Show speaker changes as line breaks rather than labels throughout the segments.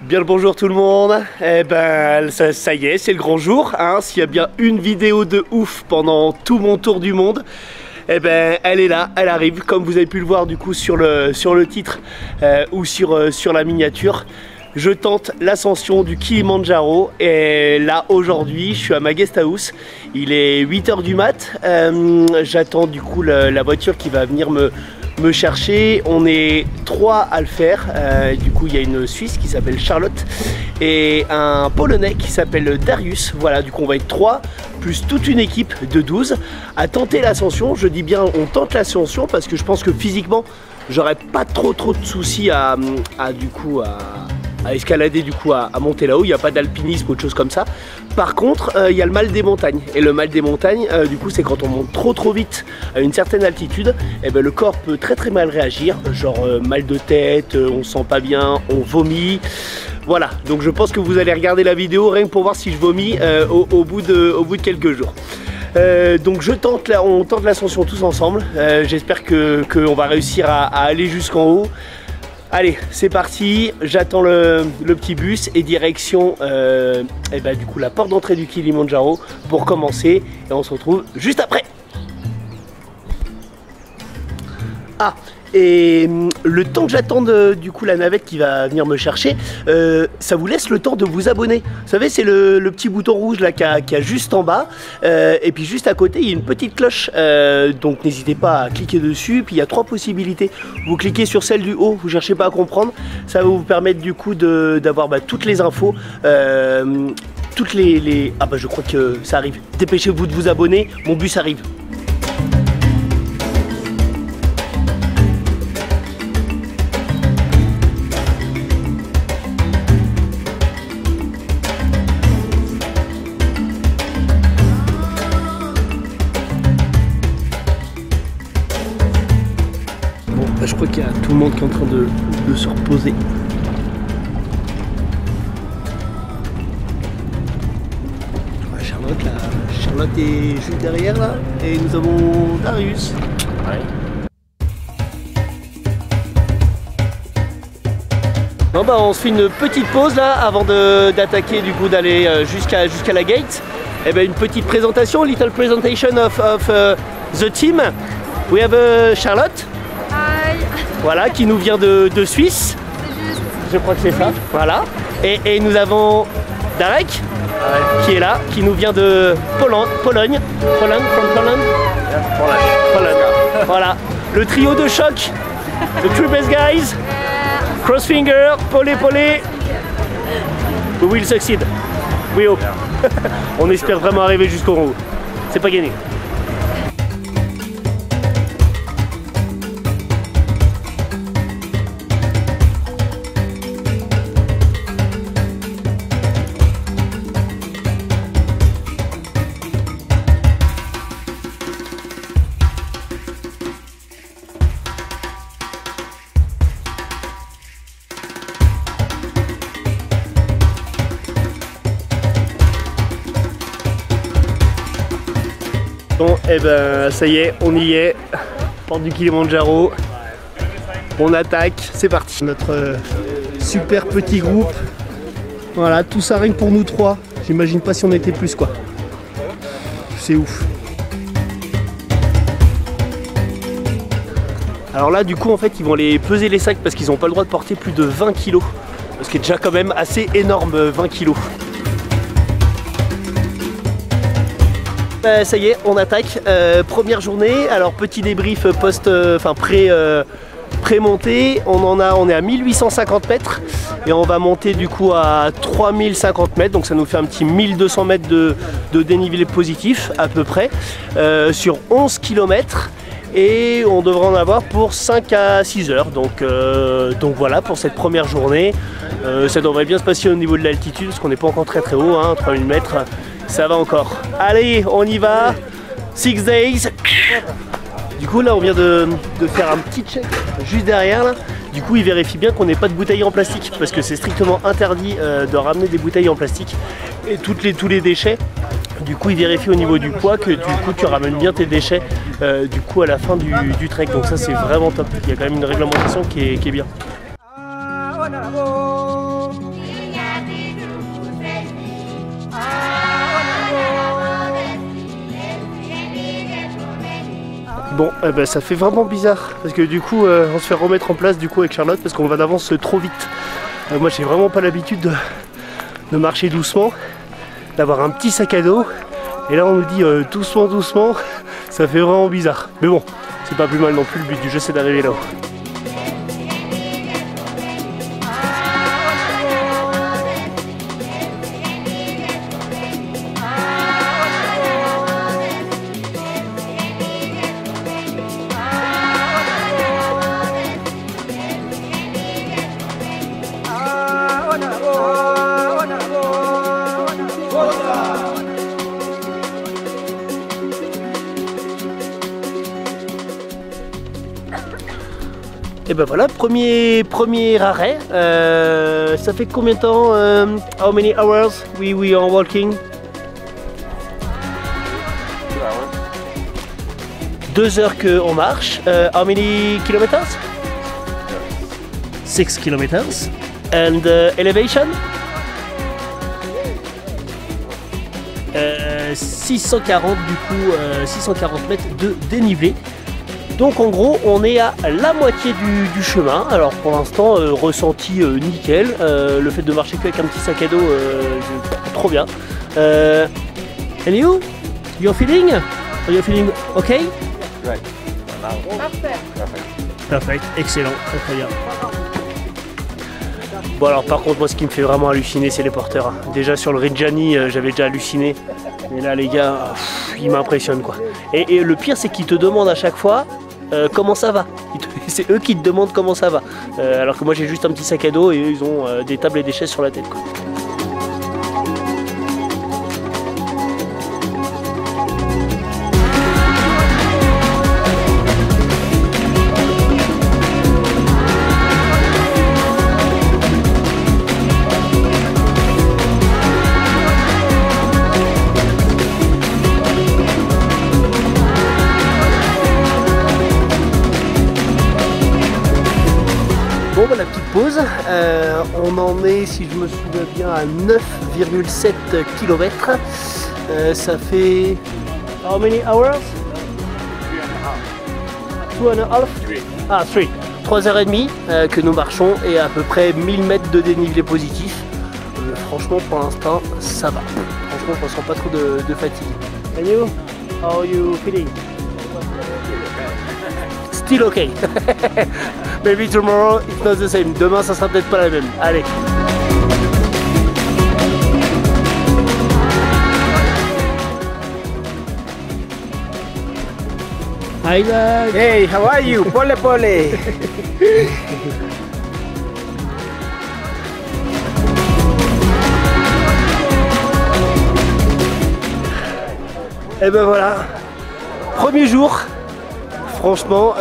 Bien le bonjour tout le monde. Eh ben ça y est, c'est le grand jour hein. S'il y a bien une vidéo de ouf pendant tout mon tour du monde, eh ben elle est là, elle arrive comme vous avez pu le voir du coup sur le titre ou sur la miniature. Je tente l'ascension du Kilimandjaro et là aujourd'hui je suis à ma guest house. Il est 8 h du mat. J'attends du coup la voiture qui va venir me chercher. On est 3 à le faire. Du coup il y a une Suisse qui s'appelle Charlotte et un Polonais qui s'appelle Darius. Voilà, du coup on va être 3 plus toute une équipe de 12 à tenter l'ascension. Je dis bien on tente l'ascension parce que je pense que physiquement j'aurais pas trop de soucis à escalader, du coup à monter là-haut. Il n'y a pas d'alpinisme ou autre chose comme ça. Par contre il y a le mal des montagnes, et le mal des montagnes du coup c'est quand on monte trop vite à une certaine altitude, et ben le corps peut très mal réagir, genre mal de tête, on se sent pas bien, on vomit. Voilà, donc je pense que vous allez regarder la vidéo rien que pour voir si je vomis au bout de quelques jours. Donc on tente l'ascension tous ensemble. J'espère qu'on va réussir à aller jusqu'en haut. Allez, c'est parti, j'attends le petit bus et direction du coup la porte d'entrée du Kilimandjaro pour commencer, et on se retrouve juste après. Ah, et le temps que j'attends du coup la navette qui va venir me chercher, ça vous laisse le temps de vous abonner. Vous savez, c'est le petit bouton rouge là qu'il y a juste en bas, et puis juste à côté il y a une petite cloche, donc n'hésitez pas à cliquer dessus. Puis il y a 3 possibilités. Vous cliquez sur celle du haut, vous cherchez pas à comprendre, ça va vous permettre du coup d'avoir toutes les infos, toutes les... Ah bah je crois que ça arrive, dépêchez-vous de vous abonner, mon bus arrive. Je crois qu'il y a tout le monde qui est en train de se reposer. Charlotte est juste derrière là, et nous avons Darius. Ouais. Bon bah on se fait une petite pause là avant d'attaquer, du coup d'aller jusqu'à la gate. Et ben une petite présentation, little presentation of the team. We have Charlotte. Voilà, qui nous vient de Suisse.
C'est juste.
Je crois que c'est ça. Voilà. Et nous avons Darek, qui est là, qui nous vient de Pologne. Pologne. Voilà. Le trio de choc. The three best guys. Crossfinger, Polé. We will succeed. We hope. On espère vraiment arriver jusqu'au haut. C'est pas gagné. Bon, et ben ça y est, on y est, porte du Kilimandjaro, on attaque, c'est parti. Notre super petit groupe, voilà, tout ça rien que pour nous 3, j'imagine pas si on était plus quoi, c'est ouf. Alors là du coup en fait ils vont aller peser les sacs parce qu'ils n'ont pas le droit de porter plus de 20 kg, ce qui est déjà quand même assez énorme, 20 kg. Ça y est, on attaque, première journée. Alors petit débrief pré-montée, on est à 1850 mètres et on va monter du coup à 3050 mètres, donc ça nous fait un petit 1200 mètres de dénivelé positif à peu près, sur 11 km, et on devrait en avoir pour 5 à 6 heures, donc voilà pour cette première journée. Ça devrait bien se passer au niveau de l'altitude parce qu'on n'est pas encore très haut, hein, 3000 mètres. Ça va encore. Allez, on y va. 6 days. Du coup, là, on vient de faire un petit check juste derrière. Là. Du coup, il vérifie bien qu'on n'ait pas de bouteilles en plastique parce que c'est strictement interdit de ramener des bouteilles en plastique et tous les déchets. Du coup, il vérifie au niveau du poids que du coup, tu ramènes bien tes déchets du coup à la fin du trek. Donc ça, c'est vraiment top. Il y a quand même une réglementation qui est bien. Bon, ça fait vraiment bizarre parce que du coup on se fait remettre en place du coup avec Charlotte parce qu'on va d'avance trop vite. Moi j'ai vraiment pas l'habitude de marcher doucement, d'avoir un petit sac à dos et là on nous dit doucement doucement, ça fait vraiment bizarre. Mais bon, c'est pas plus mal non plus, le but du jeu c'est d'arriver là-haut. Et ben voilà, premier arrêt. Ça fait combien de temps? How many hours we are walking? 2 heures qu'on marche. How many kilometers? 6 kilometers. And elevation? 640 du coup, 640 mètres de dénivelé. Donc en gros on est à la moitié du chemin. Alors pour l'instant ressenti nickel, le fait de marcher qu'avec un petit sac à dos trop bien. And you? You're feeling? Are you feeling okay?
Right.
Parfait, excellent, très bien. Bon alors par contre moi ce qui me fait vraiment halluciner c'est les porteurs. Déjà sur le Reggiani j'avais déjà halluciné. Mais là les gars, ils m'impressionnent quoi. Et le pire c'est qu'ils te demandent à chaque fois comment ça va. C'est eux qui te demandent comment ça va. Alors que moi j'ai juste un petit sac à dos et eux ils ont des tables et des chaises sur la tête quoi. Bon bah la petite pause, on en est si je me souviens bien à 9,7 km. Ça fait how many hours? 2,5. Ah 3 heures et demie que nous marchons et à peu près 1000 mètres de dénivelé positif. Franchement pour l'instant ça va. Franchement je ressens pas trop de fatigue. And you? How are you feeling? Still okay. Maybe tomorrow it's not the same. Demain ça sera peut-être pas la même. Allez. Hi Doug.
Hey, how are you? Pole pole.
Et ben voilà, premier jour. Franchement,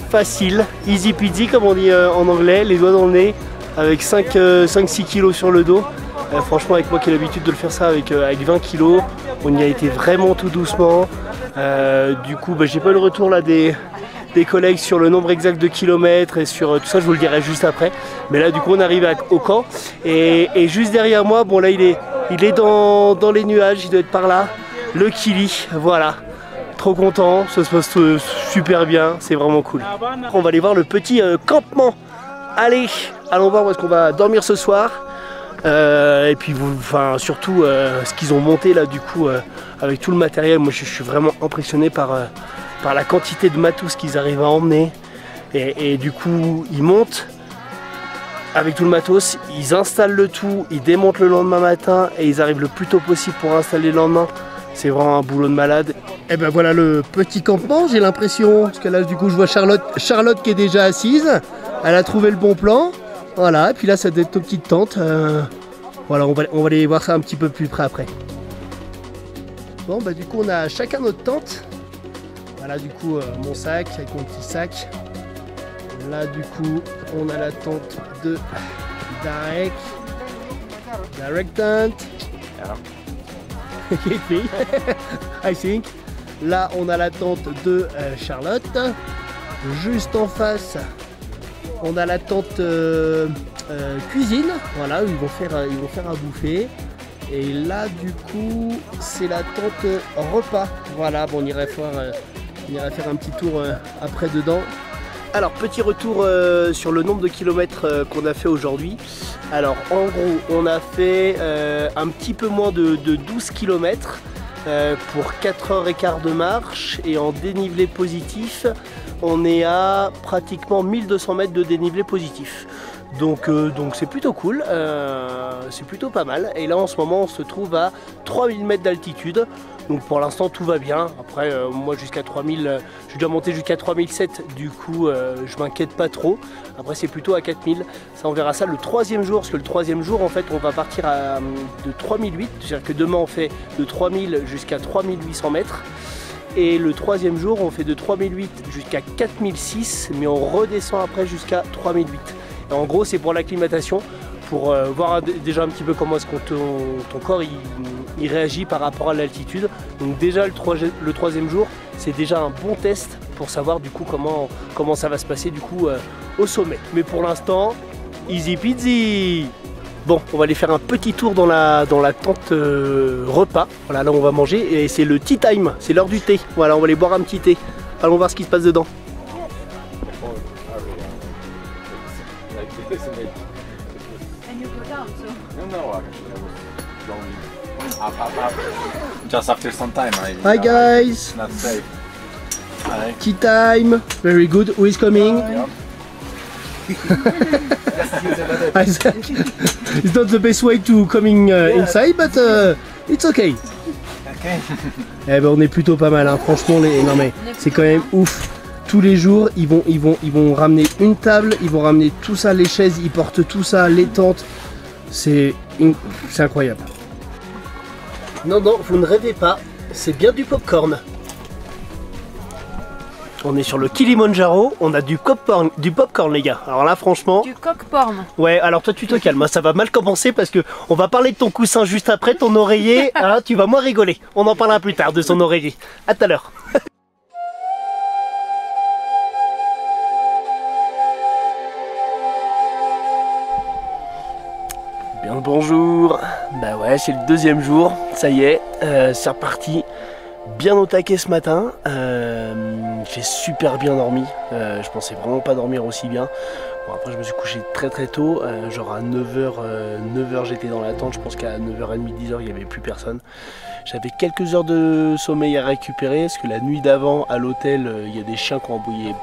facile, easy peasy comme on dit en anglais, les doigts dans le nez, avec 5-6 kilos sur le dos. Franchement, avec moi qui ai l'habitude de le faire ça avec 20 kilos, on y a été vraiment tout doucement. Du coup, j'ai pas eu le retour là des collègues sur le nombre exact de kilomètres et sur tout ça, je vous le dirai juste après. Mais là, du coup, on arrive au camp et juste derrière moi, bon là, il est dans les nuages, il doit être par là, le Kili, voilà. Trop content, ça se passe super bien, c'est vraiment cool. On va aller voir le petit campement. Allez, allons voir où est-ce qu'on va dormir ce soir. Et puis surtout ce qu'ils ont monté là du coup avec tout le matériel. Moi je suis vraiment impressionné par la quantité de matos qu'ils arrivent à emmener. Et du coup ils montent avec tout le matos, ils installent le tout, ils démontent le lendemain matin et ils arrivent le plus tôt possible pour installer le lendemain. C'est vraiment un boulot de malade. Et ben voilà le petit campement, j'ai l'impression. Parce que là du coup je vois Charlotte qui est déjà assise. Elle a trouvé le bon plan. Voilà, et puis là ça doit être nos petites tentes. Voilà, on va aller voir ça un petit peu plus près après. Bon bah du coup on a chacun notre tente. Voilà du coup mon sac avec mon petit sac. Là du coup on a la tente de Direct tent. I think. Là on a la tente de Charlotte. Juste en face on a la tente cuisine. Voilà, où ils vont faire à bouffer. Et là du coup c'est la tente repas. Voilà, bon, on irait voir On ira faire un petit tour après dedans. Alors petit retour sur le nombre de kilomètres qu'on a fait aujourd'hui. Alors en gros on a fait un petit peu moins de 12 km pour 4h15 de marche, et en dénivelé positif on est à pratiquement 1200 mètres de dénivelé positif. Donc c'est plutôt cool, c'est plutôt pas mal. Et là en ce moment on se trouve à 3000 mètres d'altitude. Donc pour l'instant tout va bien. Après moi jusqu'à 3000, je suis déjà monté jusqu'à 3007, du coup je m'inquiète pas trop. Après c'est plutôt à 4000, ça on verra ça le troisième jour, parce que le troisième jour en fait on va partir de 3008, c'est-à-dire que demain on fait de 3000 jusqu'à 3800 mètres. Et le troisième jour on fait de 3008 jusqu'à 4006, mais on redescend après jusqu'à 3008. Et en gros c'est pour l'acclimatation, pour voir déjà un petit peu comment est-ce que ton corps il réagit par rapport à l'altitude. Donc déjà le troisième jour c'est déjà un bon test pour savoir du coup comment ça va se passer du coup au sommet. Mais pour l'instant easy peasy. Bon, on va aller faire un petit tour dans la tente repas. Voilà, là on va manger et c'est le tea time, c'est l'heure du thé. Voilà, on va aller boire un petit thé. Allons voir ce qui se passe dedans.
And you go down, so.
No, actually, I was going up. Just after some time,
Hi guys,
not safe. Hi.
tea time, very good. Who is coming?
Yeah.
It's not the best way to coming inside, but it's okay.
Okay.
Eh ben on est plutôt pas mal, hein. Franchement non mais c'est quand même ouf. Tous les jours ils vont ramener une table, ils vont ramener tout ça, les chaises, ils portent tout ça, les tentes. C'est incroyable. Non, vous ne rêvez pas, c'est bien du popcorn. On est sur le Kilimanjaro, on a du popcorn les gars. Alors là franchement...
Du coq-porn.
Ouais, alors toi tu te calmes, hein, ça va mal commencer parce que on va parler de ton coussin juste après, ton oreiller, hein, tu vas moins rigoler. On en parlera plus tard de son oreiller. À tout à l'heure. Bien le bonjour. Bah ouais, c'est le deuxième jour, ça y est, c'est reparti. Bien au taquet ce matin, j'ai super bien dormi, je pensais vraiment pas dormir aussi bien. Bon, après je me suis couché très tôt, genre à 9h j'étais dans la tente, je pense qu'à 9h30, 10h il n'y avait plus personne. J'avais quelques heures de sommeil à récupérer, parce que la nuit d'avant à l'hôtel, il y a des chiens qui ont aboyé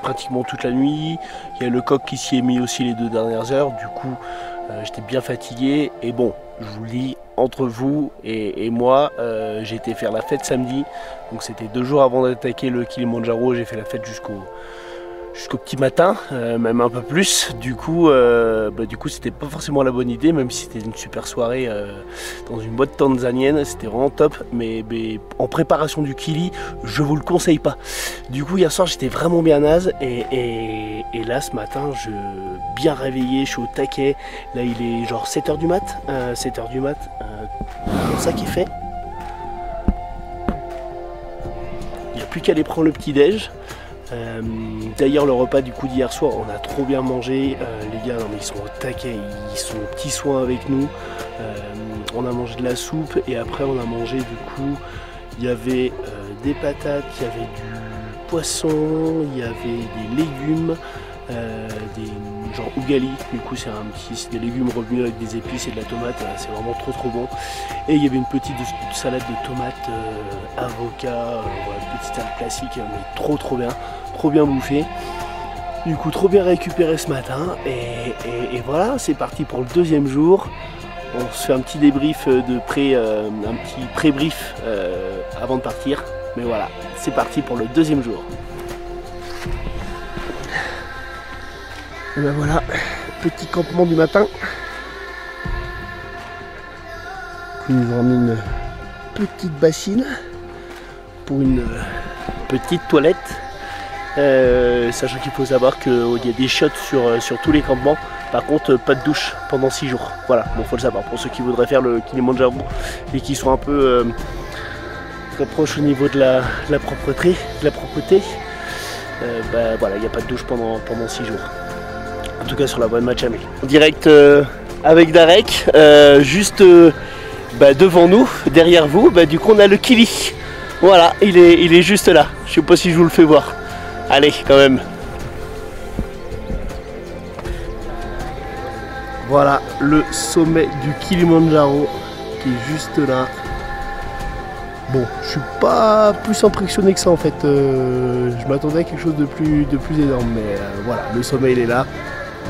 pratiquement toute la nuit. Il y a le coq qui s'y est mis aussi les 2 dernières heures, du coup j'étais bien fatigué. Et bon, je vous le dis, entre vous et moi, j'ai été faire la fête samedi, donc c'était 2 jours avant d'attaquer le Kilimanjaro. J'ai fait la fête jusqu'au petit matin, même un peu plus. Du coup c'était pas forcément la bonne idée, même si c'était une super soirée dans une boîte tanzanienne, c'était vraiment top, mais en préparation du Kili, je vous le conseille pas. Du coup hier soir j'étais vraiment bien naze, et là ce matin je bien réveillé, je suis au taquet. Là il est genre 7h du mat, c'est ça qui fait. Il n'y a plus qu'à aller prendre le petit déj. D'ailleurs le repas du coup d'hier soir, on a trop bien mangé, les gars, non, mais ils sont au taquet, ils sont aux petits soins avec nous. On a mangé de la soupe, et après on a mangé du coup, il y avait des patates, il y avait du poisson, il y avait des légumes, des genre ougali, du coup c'est des légumes revenus avec des épices et de la tomate, c'est vraiment trop bon. Et il y avait une petite salade de tomates, avocat, voilà, petite salade classique, mais trop bien bouffé. Du coup trop bien récupéré ce matin, et voilà, c'est parti pour le deuxième jour. On se fait un petit débrief un petit pré-brief avant de partir, mais voilà, c'est parti pour le deuxième jour. Et ben voilà, petit campement du matin. Ils nous ont mis une petite bassine pour une petite toilette. Sachant qu'il faut savoir qu'il y a des shots sur tous les campements. Par contre, pas de douche pendant 6 jours. Voilà, bon, faut le savoir pour ceux qui voudraient faire le Kilimanjaro et qui sont un peu très proches au niveau de la propreté. Voilà, il n'y a pas de douche pendant 6 jours. En tout cas sur la voie de Machamé. En direct avec Darek, juste devant nous, derrière vous, du coup on a le Kili. Voilà, il est juste là. Je sais pas si je vous le fais voir. Allez, quand même. Voilà le sommet du Kilimandjaro qui est juste là. Bon, je suis pas plus impressionné que ça en fait. Je m'attendais à quelque chose de plus énorme, mais voilà, le sommet il est là.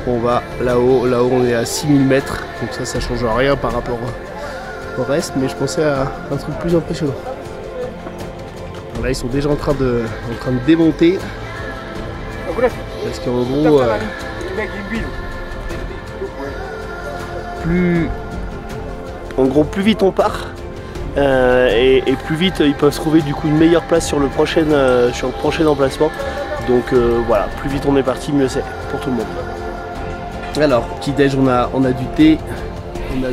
On va là-haut, on est à 6000 mètres, donc ça change rien par rapport au reste, mais je pensais à un truc plus impressionnant. Là ils sont déjà en train de démonter, parce qu'en gros, plus vite on part, et plus vite ils peuvent trouver du coup une meilleure place sur le prochain emplacement. Donc voilà, plus vite on est parti, mieux c'est pour tout le monde. Alors, petit déj, on a du thé, on a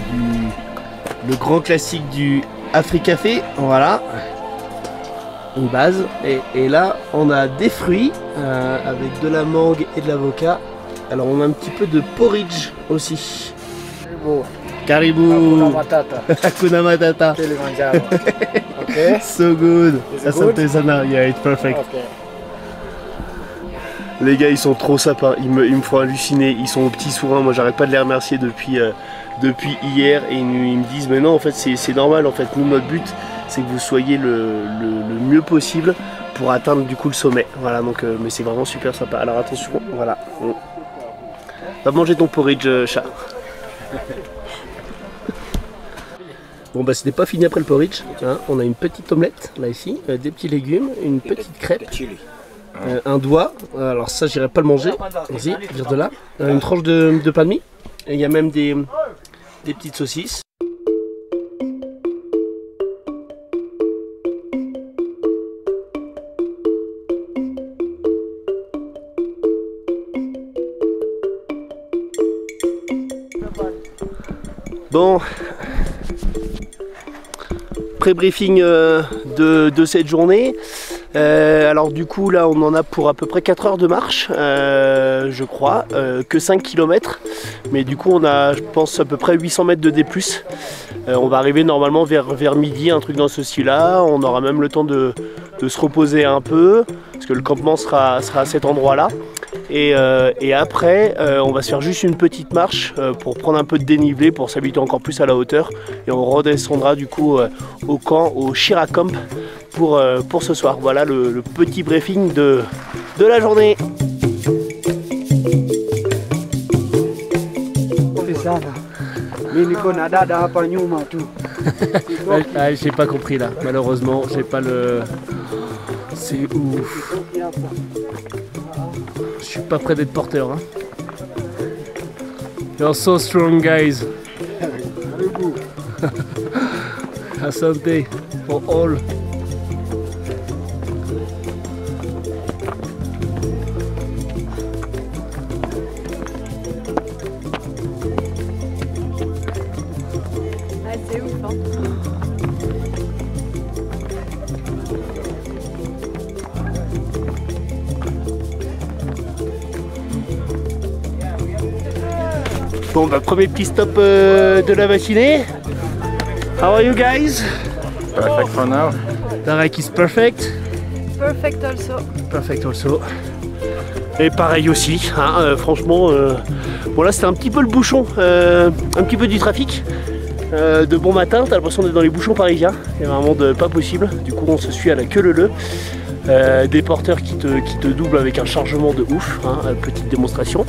le grand classique du Africafé, voilà, une base, et là on a des fruits avec de la mangue et de l'avocat. Alors on a un petit peu de porridge aussi. Caribou. Hakuna Matata.
Okay.
So good.
Is it
Asante
good?
sana. Yeah, it's perfect.
Okay.
Les gars, ils sont trop sympas. Ils me font halluciner. Ils sont aux petits sourins. Moi, j'arrête pas de les remercier depuis hier. Et ils me disent, mais non, en fait, c'est normal. En fait, nous, notre but, c'est que vous soyez le mieux possible pour atteindre du coup le sommet. Voilà, donc, mais c'est vraiment super sympa. Alors attention, voilà. Va manger ton porridge, chat. Bon bah c'était pas fini après le porridge, hein. On a une petite omelette là ici, des petits légumes, une petite crêpe, un doigt, alors ça j'irai pas le manger, vas-y, vire de là, une tranche de pain de mie, et il y a même des petites saucisses. Bon, pré-briefing de cette journée. Alors du coup là on en a pour à peu près 4 heures de marche, je crois, que 5 km. Mais du coup on a, je pense, à peu près 800 mètres de D+. On va arriver normalement vers midi, un truc dans ce style-là. On aura même le temps de se reposer un peu, parce que le campement sera à cet endroit-là. Et après, on va se faire juste une petite marche pour prendre un peu de dénivelé, pour s'habituer encore plus à la hauteur. Et on redescendra du coup au camp, au Shira Camp, pour ce soir. Voilà le petit briefing de la journée. J'ai pas compris là, malheureusement, j'ai pas le... C'est ouf. Je suis pas prêt d'être porteur, hein. You're so strong, guys. Asante for all.
Ah, c'est ouf, hein.
Bon bah premier petit stop de la matinée. How are you guys?
Perfect for now.
Tarek is perfect.
Perfect also.
Perfect also. Et pareil aussi, hein, franchement, bon là c'était un petit peu le bouchon, un petit peu du trafic. De bon matin, t'as l'impression d'être dans les bouchons parisiens, c'est vraiment pas possible, du coup on se suit à la queue leu-leu. Des porteurs qui te doublent avec un chargement de ouf, hein, petite démonstration.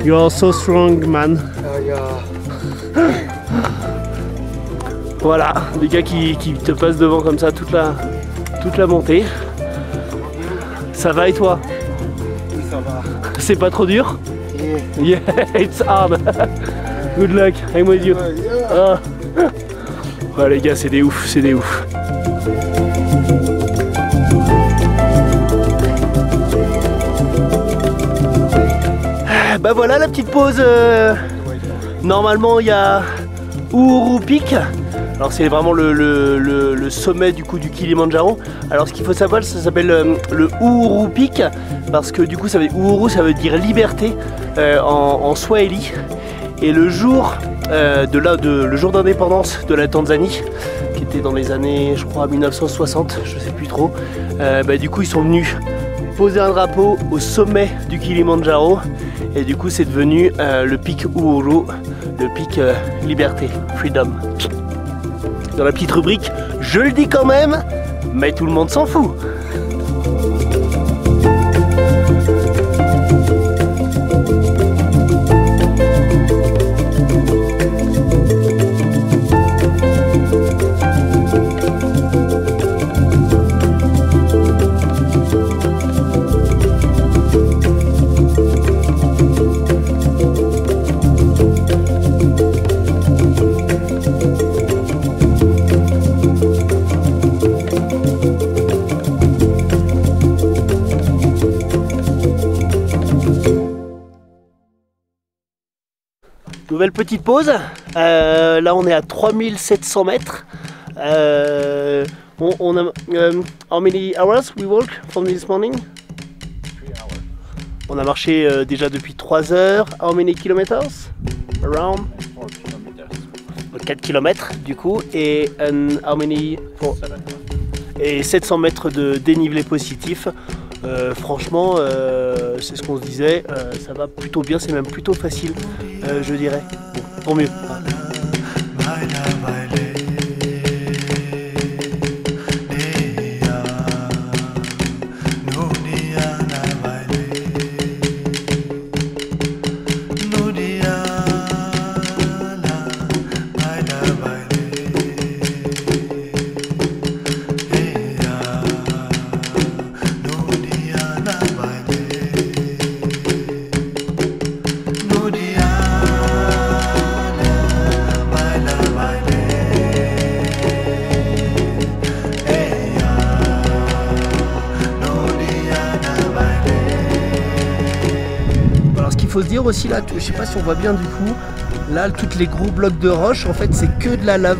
You are so strong, man. Voilà, des gars qui te passent devant comme ça toute la montée. Ça va et toi?
Ça va.
C'est pas trop dur?
Yeah.
Yeah, it's hard. Good luck, I'm with you. Ah. Ouais, les gars, c'est des ouf, c'est des ouf. Bah voilà la petite pause. Normalement il y a Uhuru Peak. Alors c'est vraiment le sommet du coup du Kilimandjaro. Alors ce qu'il faut savoir, ça s'appelle le Uhuru Peak parce que du coup ça veut Uhuru, ça veut dire liberté en Swahili. Et le jour le jour d'indépendance de la Tanzanie, qui était dans les années, je crois, 1960, je sais plus trop. Du coup, ils sont venus poser un drapeau au sommet du Kilimandjaro, et du coup, c'est devenu le pic Uhuru, le pic Liberté, Freedom. Dans la petite rubrique, je le dis quand même, mais tout le monde s'en fout. Nouvelle petite pause, là on est à 3700 mètres. On a, how many hours we walk from this morning?
3 hours.
On a marché déjà depuis 3 heures. How many kilometers? Around
4 kilometers.
4 km du coup. Et how many?
7.
Et 700 mètres de dénivelé positif. Franchement, c'est ce qu'on se disait, ça va plutôt bien, c'est même plutôt facile, je dirais. Bon, tant mieux. Faut se dire aussi là, je sais pas si on voit bien du coup, là toutes les gros blocs de roche en fait c'est que de la lave,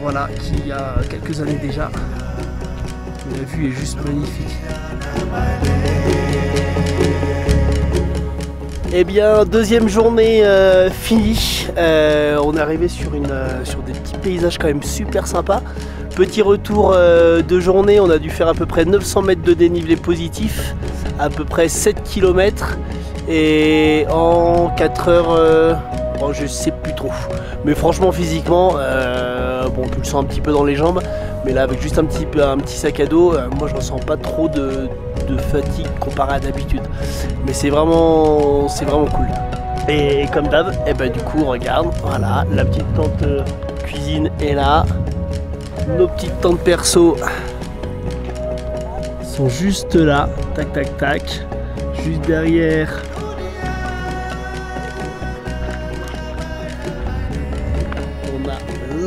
voilà, qui a quelques années déjà. La vue est juste magnifique. Eh bien, deuxième journée finie, on est arrivé sur des petits paysages quand même super sympas. Petit retour de journée, on a dû faire à peu près 900 mètres de dénivelé positif, à peu près 7 km. Et en 4 heures, bon, je sais plus trop. Mais franchement, physiquement, bon, tu le sens un petit peu dans les jambes. Mais là, avec juste un petit sac à dos, moi, je ressens pas trop de fatigue comparé à d'habitude. Mais c'est vraiment cool. Et comme d'hab, et ben, du coup, regarde, voilà, la petite tente cuisine est là. Nos petites tentes perso sont juste là. Tac, tac, tac. Juste derrière.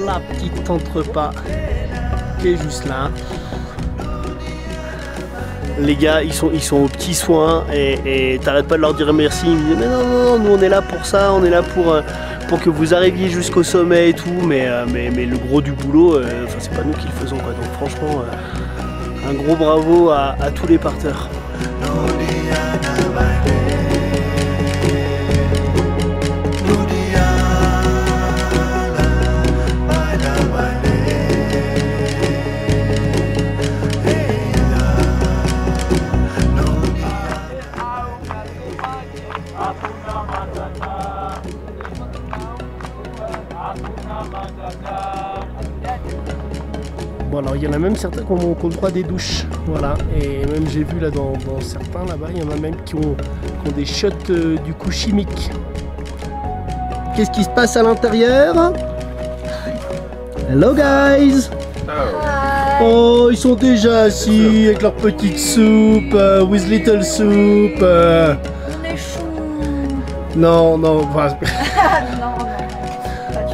La petite tente repas qui est juste là. Les gars ils sont aux petits soins et t'arrêtes pas de leur dire merci. Ils me disent mais non, nous on est là pour ça, on est là pour que vous arriviez jusqu'au sommet et tout, mais le gros du boulot, c'est pas nous qui le faisons quoi. Donc franchement un gros bravo à tous les parteurs. Bon alors il y en a même certains qui ont le droit des douches, voilà, et même j'ai vu là dans certains là-bas, il y en a même qui ont des shots du coup chimiques. Qu'est-ce qui se passe à l'intérieur? Hello guys! Oh, ils sont déjà assis avec leur petite soupe, with little soup.
On est chou.
Non,
Non, pas du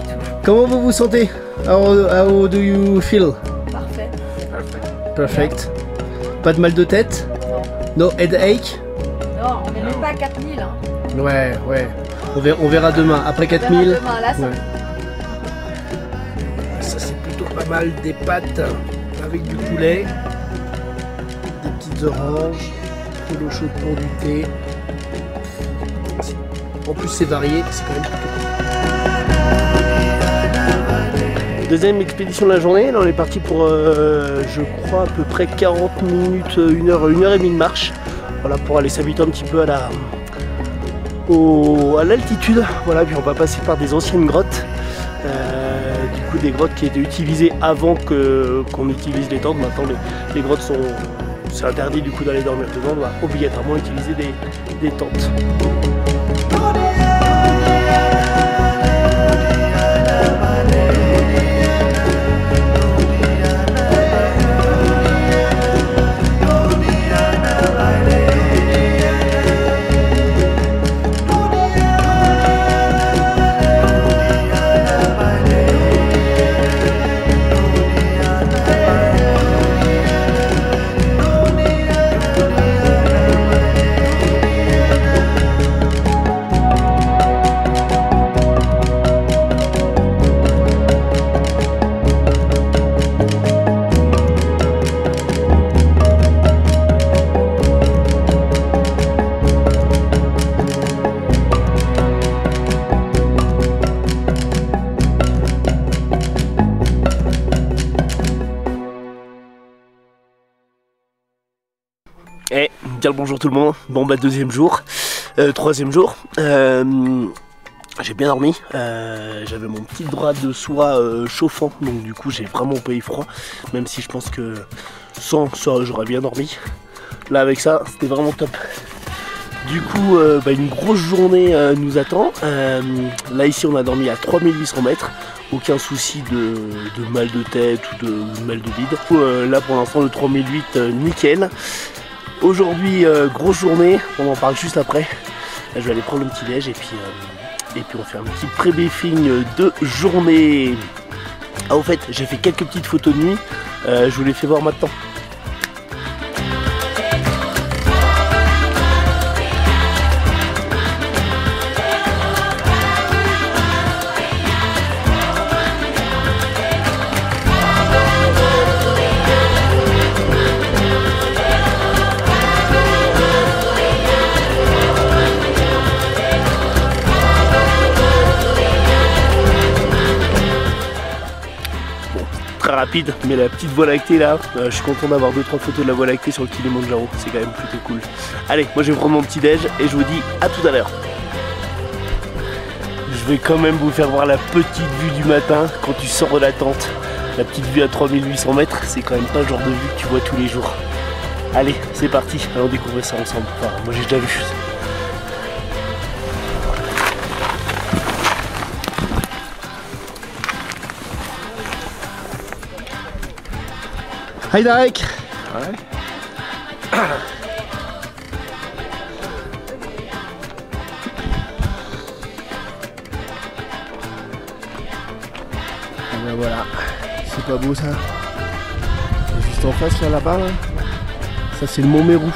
tout.
Comment vous vous sentez? How do you feel?
Parfait.
Perfect. Pas de mal de tête?
Non.
No headache?
Non, on n'est même pas à 4000. Hein.
Ouais. On verra demain. Après 4000.
Demain, là, ça...
Ouais. Ça c'est plutôt pas mal, des pâtes avec du poulet, des petites oranges, de l'eau chaude pour du thé. En plus c'est varié, c'est quand même plutôt cool. Deuxième expédition de la journée, là on est parti pour je crois à peu près 40 minutes, une heure et demie de marche. Voilà, pour aller s'habituer un petit peu à l'altitude. Voilà, puis on va passer par des anciennes grottes. Du coup des grottes qui étaient utilisées avant qu'on utilise les tentes. Maintenant les grottes sont... C'est interdit du coup d'aller dormir dedans, on va obligatoirement utiliser des tentes. Et bien le bonjour tout le monde. Bon bah deuxième jour, troisième jour. J'ai bien dormi, j'avais mon petit drap de soie chauffant, donc du coup j'ai vraiment pas eu froid, même si je pense que sans ça j'aurais bien dormi. Là avec ça c'était vraiment top. Du coup une grosse journée nous attend. Là ici on a dormi à 3800 mètres, aucun souci de mal de tête ou de mal de bide. Du coup, là pour l'instant le 3008 nickel. Aujourd'hui grosse journée, on en parle juste après. Là, je vais aller prendre le petit déj et puis on fait un petit pré-briefing de journée. Ah au fait j'ai fait quelques petites photos de nuit, je vous les fais voir maintenant. Rapide, mais la petite voie lactée là, je suis content d'avoir 2-3 photos de la voie lactée sur le Kilimanjaro, c'est quand même plutôt cool. Allez, moi je vais prendre mon petit déj et je vous dis à tout à l'heure. Je vais quand même vous faire voir la petite vue du matin quand tu sors de la tente. La petite vue à 3800 mètres, c'est quand même pas le genre de vue que tu vois tous les jours. Allez, c'est parti, allons découvrir ça ensemble. Enfin, moi j'ai déjà vu. Hi Darek.
Ouais.
Ben voilà, c'est pas beau ça. Juste en face là-bas, là, ça c'est le Mont Meru.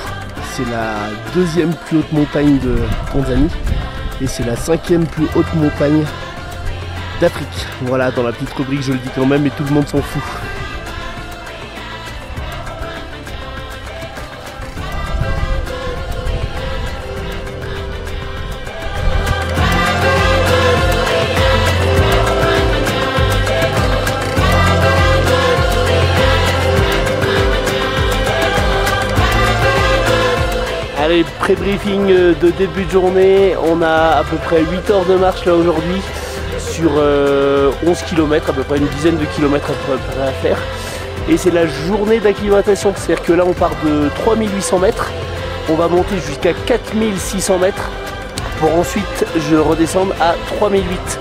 C'est la deuxième plus haute montagne de Tanzanie et c'est la 5e plus haute montagne d'Afrique. Voilà, dans la petite rubrique je le dis quand même et tout le monde s'en fout. Allez, pré-briefing de début de journée, on a à peu près 8 heures de marche là aujourd'hui sur 11 km, à peu près une dizaine de kilomètres à faire. Et c'est la journée d'acclimatation, c'est-à-dire que là on part de 3800 mètres, on va monter jusqu'à 4600 mètres pour ensuite je redescendre à 3008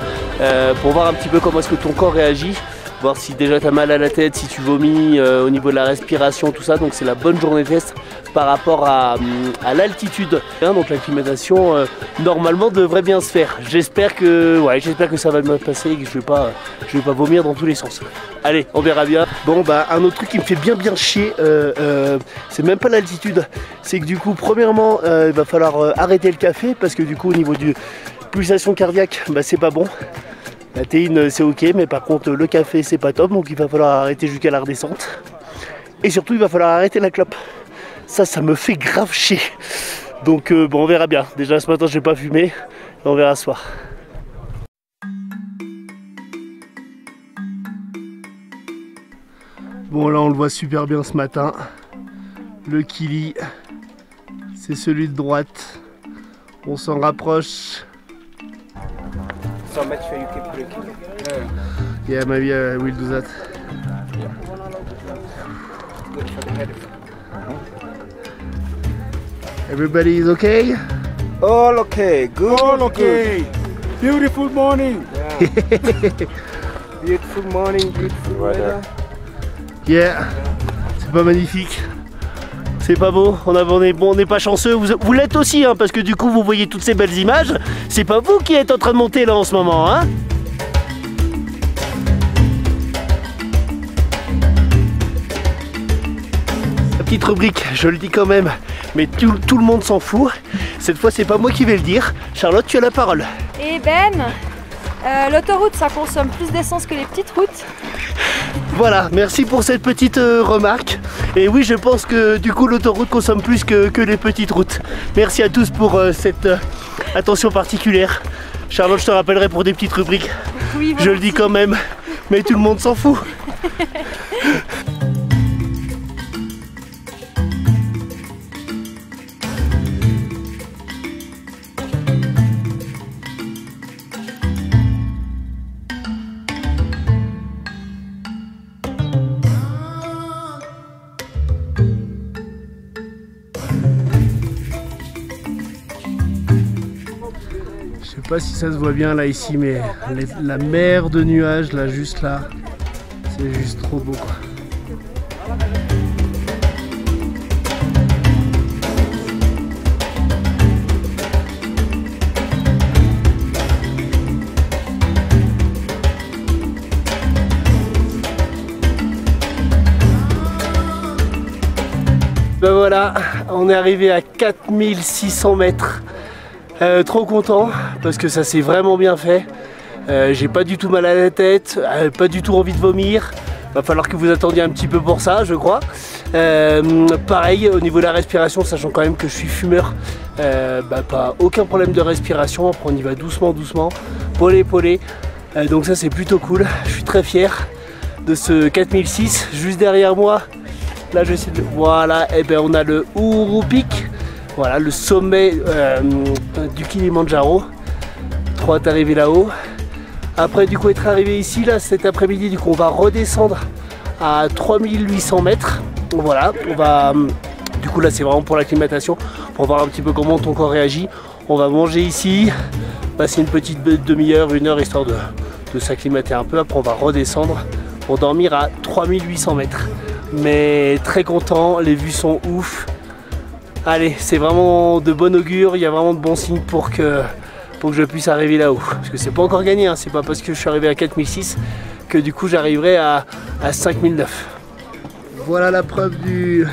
pour voir un petit peu comment est-ce que ton corps réagit. Voir si déjà tu as mal à la tête, si tu vomis au niveau de la respiration, tout ça. Donc c'est la bonne journée de test par rapport à l'altitude. Donc l'acclimatation normalement devrait bien se faire. J'espère que ça va bien passer et que je vais pas vomir dans tous les sens. Allez, on verra bien. Bon bah un autre truc qui me fait bien chier, c'est même pas l'altitude. C'est que du coup premièrement il va falloir arrêter le café parce que du coup au niveau du pulsation cardiaque bah, c'est pas bon. La théine c'est ok, mais par contre le café c'est pas top, donc il va falloir arrêter jusqu'à la redescente. Et surtout il va falloir arrêter la clope. Ça me fait grave chier. Donc bon on verra bien. Déjà ce matin j'ai pas fumé, on verra ce soir. Bon là on le voit super bien ce matin. Le Kili, c'est celui de droite. On s'en rapproche.
100 mètres, you keep looking.
Yeah, maybe I will do that.
Good for the head.
Everybody is okay?
All okay, good.
All okay. Beautiful morning.
Beautiful morning, beautiful weather.
Yeah, c'est pas magnifique. C'est pas beau, on n'est pas chanceux, vous l'êtes aussi hein, parce que du coup vous voyez toutes ces belles images. C'est pas vous qui êtes en train de monter là en ce moment hein. La petite rubrique, je le dis quand même, mais tout le monde s'en fout. Cette fois c'est pas moi qui vais le dire. Charlotte, tu as la parole.
Et Ben, l'autoroute ça consomme plus d'essence que les petites routes.
Voilà, merci pour cette petite remarque. Et oui, je pense que du coup l'autoroute consomme plus que les petites routes. Merci à tous pour cette attention particulière. Charlotte, je te rappellerai pour des petites rubriques.
Oui,
je le dis quand même, mais tout le monde s'en fout. Je sais pas si ça se voit bien là ici, mais la mer de nuages là, juste là, c'est juste trop beau quoi. Ben voilà, on est arrivé à 4600 mètres. Trop content parce que ça s'est vraiment bien fait. J'ai pas du tout mal à la tête, pas du tout envie de vomir. Va falloir que vous attendiez un petit peu pour ça, je crois. Pareil au niveau de la respiration, sachant quand même que je suis fumeur, pas aucun problème de respiration. Après on y va doucement, polé. Donc ça c'est plutôt cool. Je suis très fier de ce 4006. Juste derrière moi, là je sais, voilà, et ben on a le Uhuru Peak. Voilà le sommet du Kilimandjaro. Trop hâte d'arriver là-haut. Après du coup être arrivé ici là cet après-midi, du coup on va redescendre à 3800 mètres. Voilà, on va du coup là c'est vraiment pour l'acclimatation, pour voir un petit peu comment ton corps réagit. On va manger ici, passer une petite demi-heure, une heure histoire de s'acclimater un peu. Après on va redescendre pour dormir à 3800 mètres. Mais très content, les vues sont ouf. Allez, c'est vraiment de bon augure, il y a vraiment de bons signes pour que je puisse arriver là-haut. Parce que c'est pas encore gagné, hein. C'est pas parce que je suis arrivé à 4006 que du coup j'arriverai à 5009. Voilà la preuve du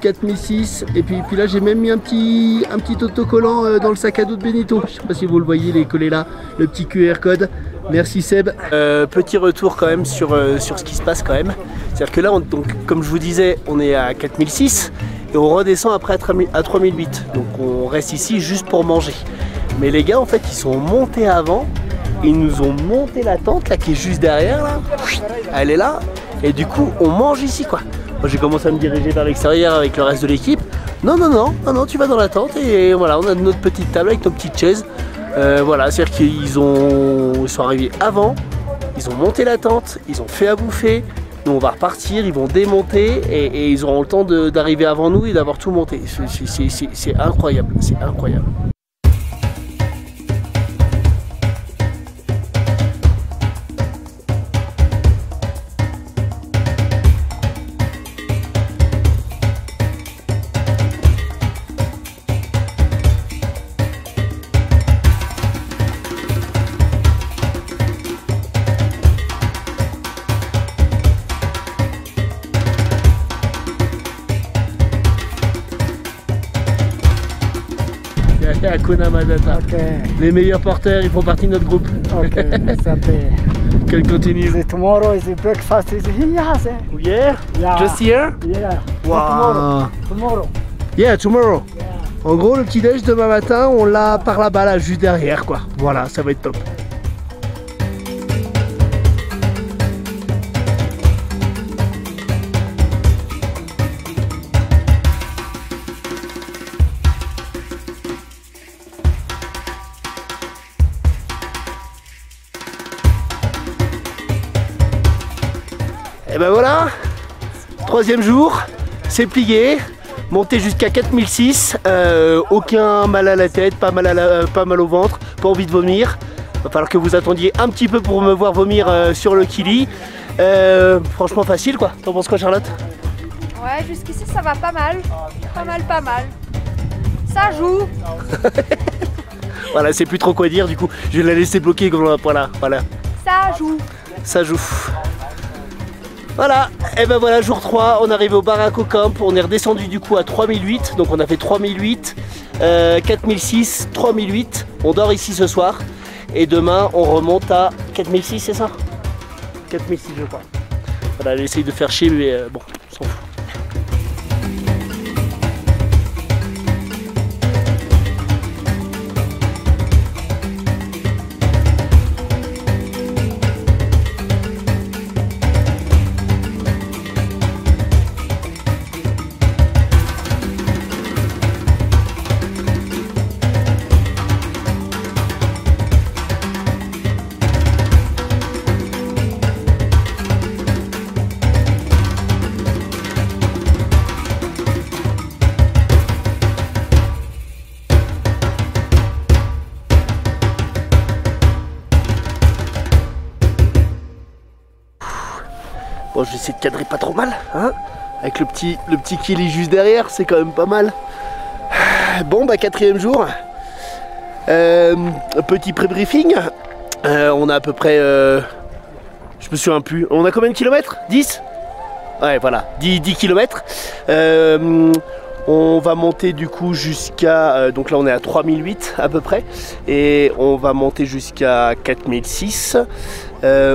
4006. Et puis là j'ai même mis un petit autocollant dans le sac à dos de Benito. Je sais pas si vous le voyez, il est collé là, le petit QR code. Merci Seb. Petit retour quand même sur ce qui se passe quand même. C'est-à-dire que là, donc, comme je vous disais, on est à 4006 et on redescend après à 3008. Donc on reste ici juste pour manger. Mais les gars en fait ils sont montés avant, ils nous ont monté la tente là qui est juste derrière là. Elle est là et du coup on mange ici quoi. Moi j'ai commencé à me diriger vers l'extérieur avec le reste de l'équipe. Non, tu vas dans la tente et voilà, on a notre petite table avec nos petites chaises. Voilà, c'est-à-dire qu'ils sont arrivés avant, ils ont monté la tente, ils ont fait à bouffer. Nous on va repartir, ils vont démonter et ils auront le temps d'arriver avant nous et d'avoir tout monté. C'est incroyable, c'est incroyable. Hakuna Matata.
Okay.
Les meilleurs porteurs, ils font partie de notre groupe.
Okay,
Qu'elle continue.
the tomorrow is the breakfast is here.
Yeah?
Yeah.
Just here?
Yeah.
Wow.
Tomorrow.
Yeah, tomorrow.
Yeah.
En gros, le petit déj demain matin, on l'a par là-bas, là, juste derrière, quoi. Voilà, ça va être top. Et ben voilà, 3e jour, c'est plié, monté jusqu'à 4006, aucun mal à la tête, pas mal au ventre, pas envie de vomir. Va falloir que vous attendiez un petit peu pour me voir vomir sur le Kili. Franchement facile quoi, t'en penses quoi Charlotte?
Ouais, jusqu'ici ça va pas mal. Pas mal. Ça joue.
Voilà, c'est plus trop quoi dire, du coup je vais la laisser bloquer comme voilà. Ça joue. Voilà, et ben voilà, jour 3, on est arrivé au Barako Camp, on est redescendu du coup à 3008, donc on a fait 3008, 4006, 3008, on dort ici ce soir, et demain on remonte à 4006, c'est ça? 4006 je crois. Voilà, elle essaye de faire chier, mais bon, on s'en fout. Bon, je vais essayer de cadrer pas trop mal, hein, avec le petit Kili juste derrière, c'est quand même pas mal. Bon, bah 4e jour, petit pré-briefing. On a à peu près, je me souviens plus, on a combien de kilomètres? 10? Ouais, voilà, 10 km. On va monter du coup jusqu'à, donc là on est à 3008 à peu près, et on va monter jusqu'à 4006.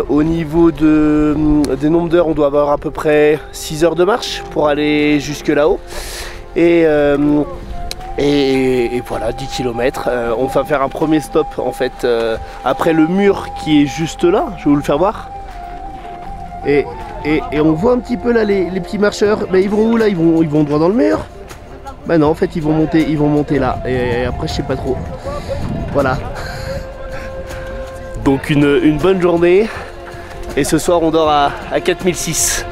Au niveau des nombres d'heures, on doit avoir à peu près 6 heures de marche pour aller jusque là-haut. Et voilà, 10 km. On va faire un premier stop en fait après le mur qui est juste là, je vais vous le faire voir. Et on voit un petit peu là les petits marcheurs, mais ils vont où là? Ils vont droit dans le mur? Bah non, en fait ils vont monter là, et après je sais pas trop. Voilà. Donc une bonne journée, et ce soir on dort à 4006.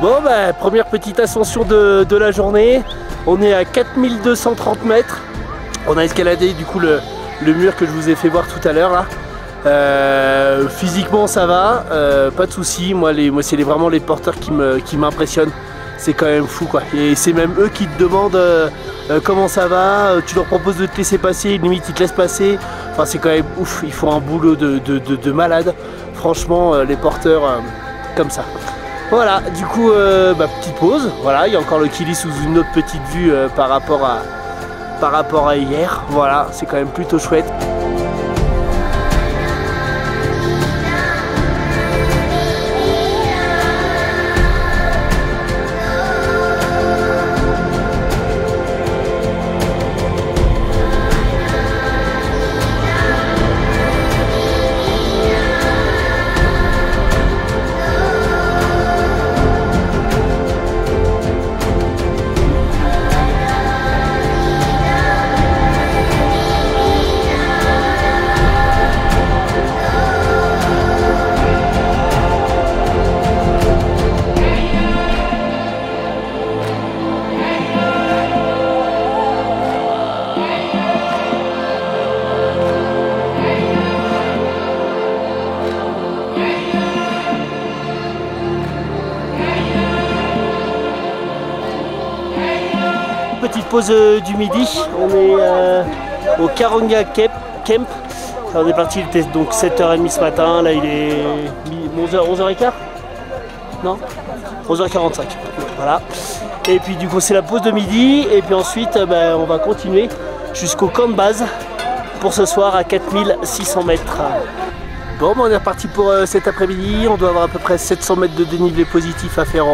Bon bah première petite ascension de la journée, on est à 4230 mètres, on a escaladé du coup le mur que je vous ai fait voir tout à l'heure là. Physiquement ça va, pas de soucis. Moi c'est vraiment les porteurs qui m'impressionnent, c'est quand même fou quoi, et c'est même eux qui te demandent comment ça va, tu leur proposes de te laisser passer, limite ils te laissent passer, enfin c'est quand même ouf, ils font un boulot de malade, franchement les porteurs comme ça. Voilà, du coup, petite pause. Voilà, il y a encore le Kili sous une autre petite vue par rapport à hier. Voilà, c'est quand même plutôt chouette. pause du midi. On est au Karonga Camp. On est parti, il était donc 7h30 ce matin. Là, il est 11h15. Non, 11h45. Voilà. Et puis du coup, c'est la pause de midi. Et puis ensuite, on va continuer jusqu'au camp de base pour ce soir à 4600 mètres. Bon, on est reparti pour cet après-midi. On doit avoir à peu près 700 mètres de dénivelé positif à faire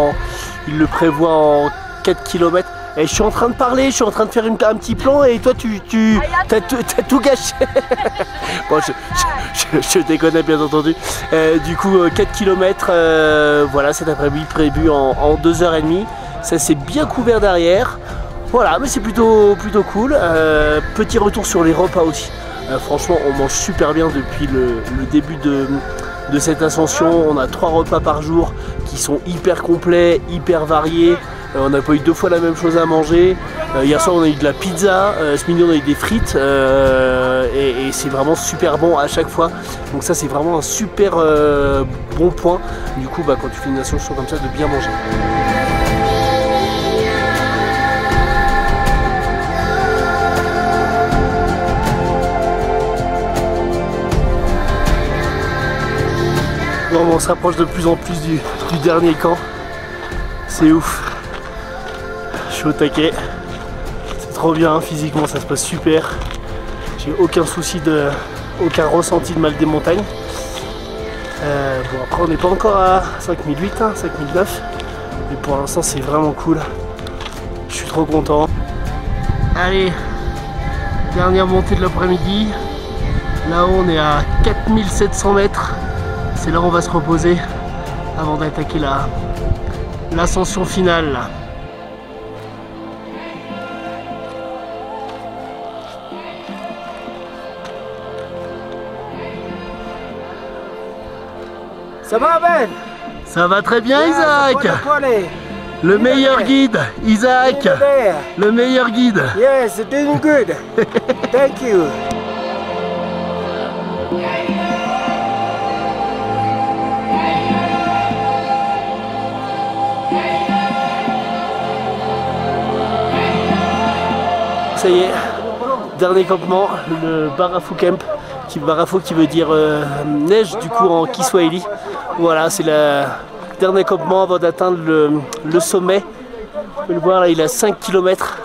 il le prévoit en 4 km. Et je suis en train de parler, je suis en train de faire un petit plan et toi t'as tout gâché. Bon, je déconne bien entendu. Du coup 4 km, voilà, cet après-midi prévu en 2h30. Ça c'est bien couvert derrière. Voilà, mais c'est plutôt cool. Petit retour sur les repas aussi. Franchement, on mange super bien depuis le début de cette ascension. On a 3 repas par jour qui sont hyper complets, hyper variés. On n'a pas eu 2 fois la même chose à manger. Hier soir on a eu de la pizza, ce midi on a eu des frites et c'est vraiment super bon à chaque fois. Donc ça c'est vraiment un super bon point. Du coup quand tu fais une ascension comme ça, de bien manger. Bon, on se rapproche de plus en plus du dernier camp. C'est ouf. Je suis au taquet, c'est trop bien, physiquement ça se passe super. J'ai aucun souci aucun ressenti de mal des montagnes. Bon après on n'est pas encore à 5008, 5009, mais pour l'instant c'est vraiment cool. Je suis trop content. Allez, dernière montée de l'après-midi. Là-haut on est à 4700 mètres. C'est là où on va se reposer avant d'attaquer l'ascension finale. Là.
Ça va Ben?
Ça va très bien Isaac.
Poilé.
Le meilleur guide, Isaac. Le meilleur guide.
Yes, doing good. Thank you.
Ça y est, dernier campement, le Barafu Camp. Barafu qui veut dire neige du coup en Kiswahili. Voilà, c'est le dernier campement avant d'atteindre le sommet. Vous pouvez le voir là, il a 5 km.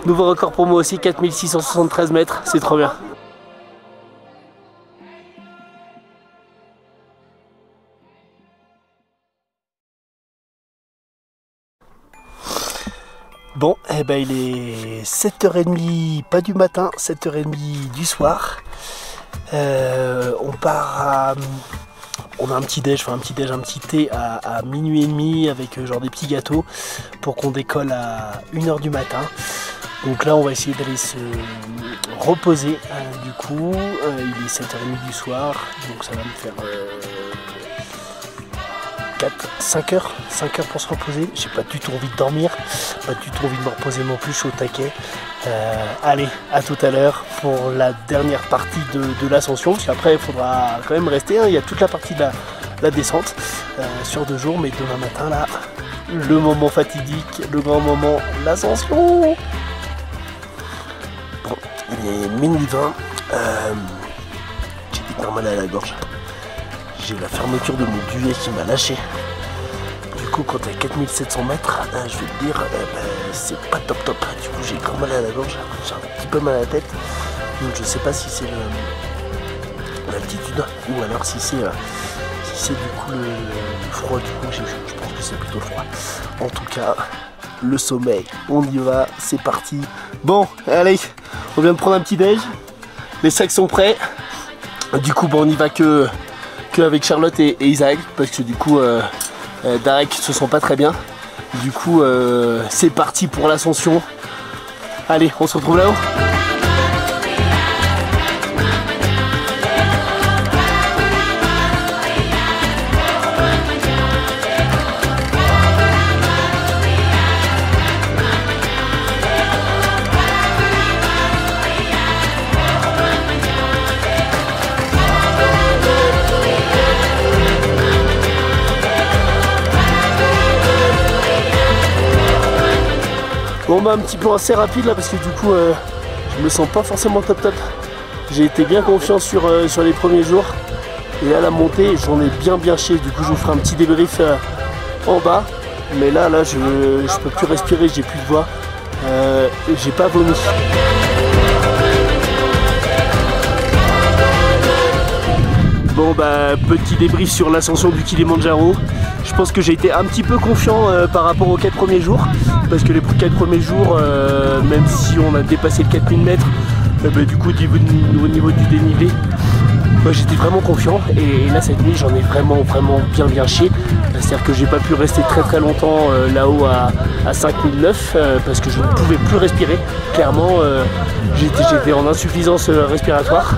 Nouveau record pour moi aussi, 4673 mètres, c'est trop bien. Bon, il est 7h30, pas du matin, 7h30 du soir. On part on a un petit déj, un petit thé à minuit et demi avec genre des petits gâteaux pour qu'on décolle à 1h du matin. Donc là on va essayer d'aller se reposer du coup. Il est 7h30 du soir, donc ça va me faire 5 heures pour se reposer. J'ai pas du tout envie de dormir, pas du tout envie de me reposer non plus, je suis au taquet. Allez, à tout à l'heure pour la dernière partie de l'ascension, parce qu'après il faudra quand même rester, il y a toute la partie de la descente sur 2 jours, mais demain matin là, le moment fatidique, le grand moment, l'ascension. Bon, il est minuit 20, j'ai hyper mal à la gorge. J'ai la fermeture de mon duvet qui m'a lâché. Du coup, quand t'es à 4700 mètres, je vais te dire, c'est pas top. Du coup, j'ai grand mal à la gorge, j'ai un petit peu mal à la tête. Donc, je sais pas si c'est l'altitude ou alors si c'est du coup le froid. Du coup, je pense que c'est plutôt le froid. En tout cas, le sommeil, on y va, c'est parti. Bon, allez, on vient de prendre un petit déj. Les sacs sont prêts. Du coup, on y va que avec Charlotte et Isaac, parce que du coup Darek se sent pas très bien. Du coup c'est parti pour l'ascension. Allez, on se retrouve là-haut. Bon bah un petit peu assez rapide là parce que du coup je me sens pas forcément top. J'ai été bien confiant sur les premiers jours. Et à la montée j'en ai bien chié. Du coup je vous ferai un petit débrief en bas. Mais là je peux plus respirer, j'ai plus de voix. J'ai pas vomi. Bon bah petit débrief sur l'ascension du Kilimandjaro. Je pense que j'ai été un petit peu confiant par rapport aux 4 premiers jours. Parce que les 4 premiers jours, même si on a dépassé le 4000 mètres, bah, du coup au niveau du dénivelé, bah, j'étais vraiment confiant. Et là cette nuit j'en ai vraiment bien chié. C'est-à-dire que j'ai pas pu rester très longtemps là-haut à 5009 parce que je ne pouvais plus respirer. Clairement j'étais en insuffisance respiratoire.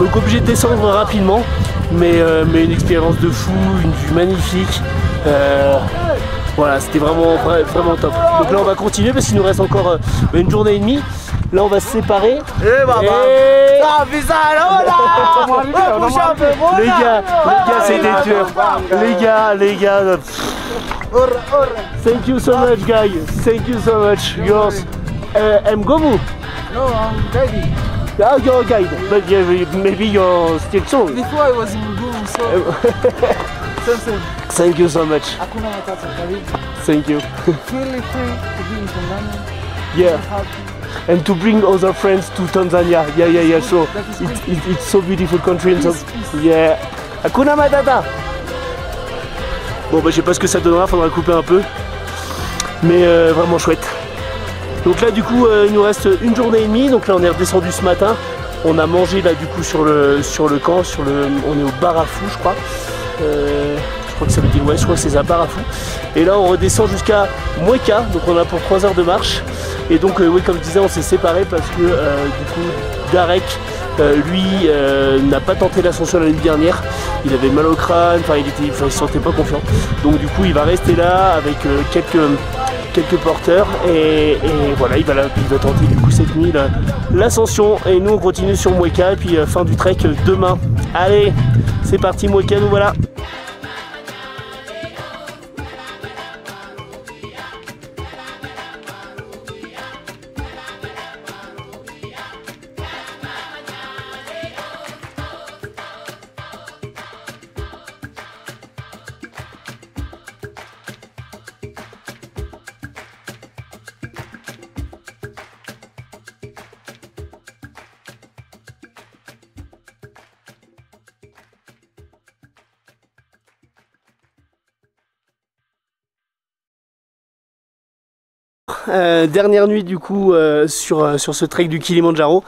Donc obligé de descendre rapidement, mais une expérience de fou, une vue magnifique. Voilà, c'était vraiment top. Donc là on va continuer parce qu'il nous reste encore une journée et demie. Là on va se séparer. Les gars c'est des tueurs. Les gars. Thank you so much guys. Thank you so much. Yours. Mgomu.
No, I'm ready.
Oh, you're a guide, but maybe you're still soon.
Before I was in Boom, so same.
Thank you so much.
Hakuna Matata, David.
Thank you.
Really free to be in Tanzania.
Yeah.
Happy.
And to bring other friends to Tanzania. Yeah. So
That is
it's so beautiful country and so
Peace.
yeah. Hakuna Matata. Bon bah je sais pas ce que ça donnera, faudra couper un peu. Mais vraiment chouette. Donc là du coup il nous reste une journée et demie. Donc là on est redescendu ce matin. On a mangé là du coup sur le camp, on est au Barafou je crois. Je crois que ça veut dire ouais, je crois que c'est ça, Barafou. Et là on redescend jusqu'à Mweka, donc on a pour 3 heures de marche. Et donc oui, comme je disais, on s'est séparés parce que du coup Darek lui n'a pas tenté l'ascension l'année dernière. Il avait mal au crâne, il se sentait pas confiant. Donc du coup il va rester là avec quelques porteurs et voilà, il va tenter du coup cette nuit l'ascension. Et nous on continue sur Mweka et puis fin du trek demain. Allez, c'est parti Mweka, nous voilà. Dernière nuit du coup sur ce trek du Kilimandjaro.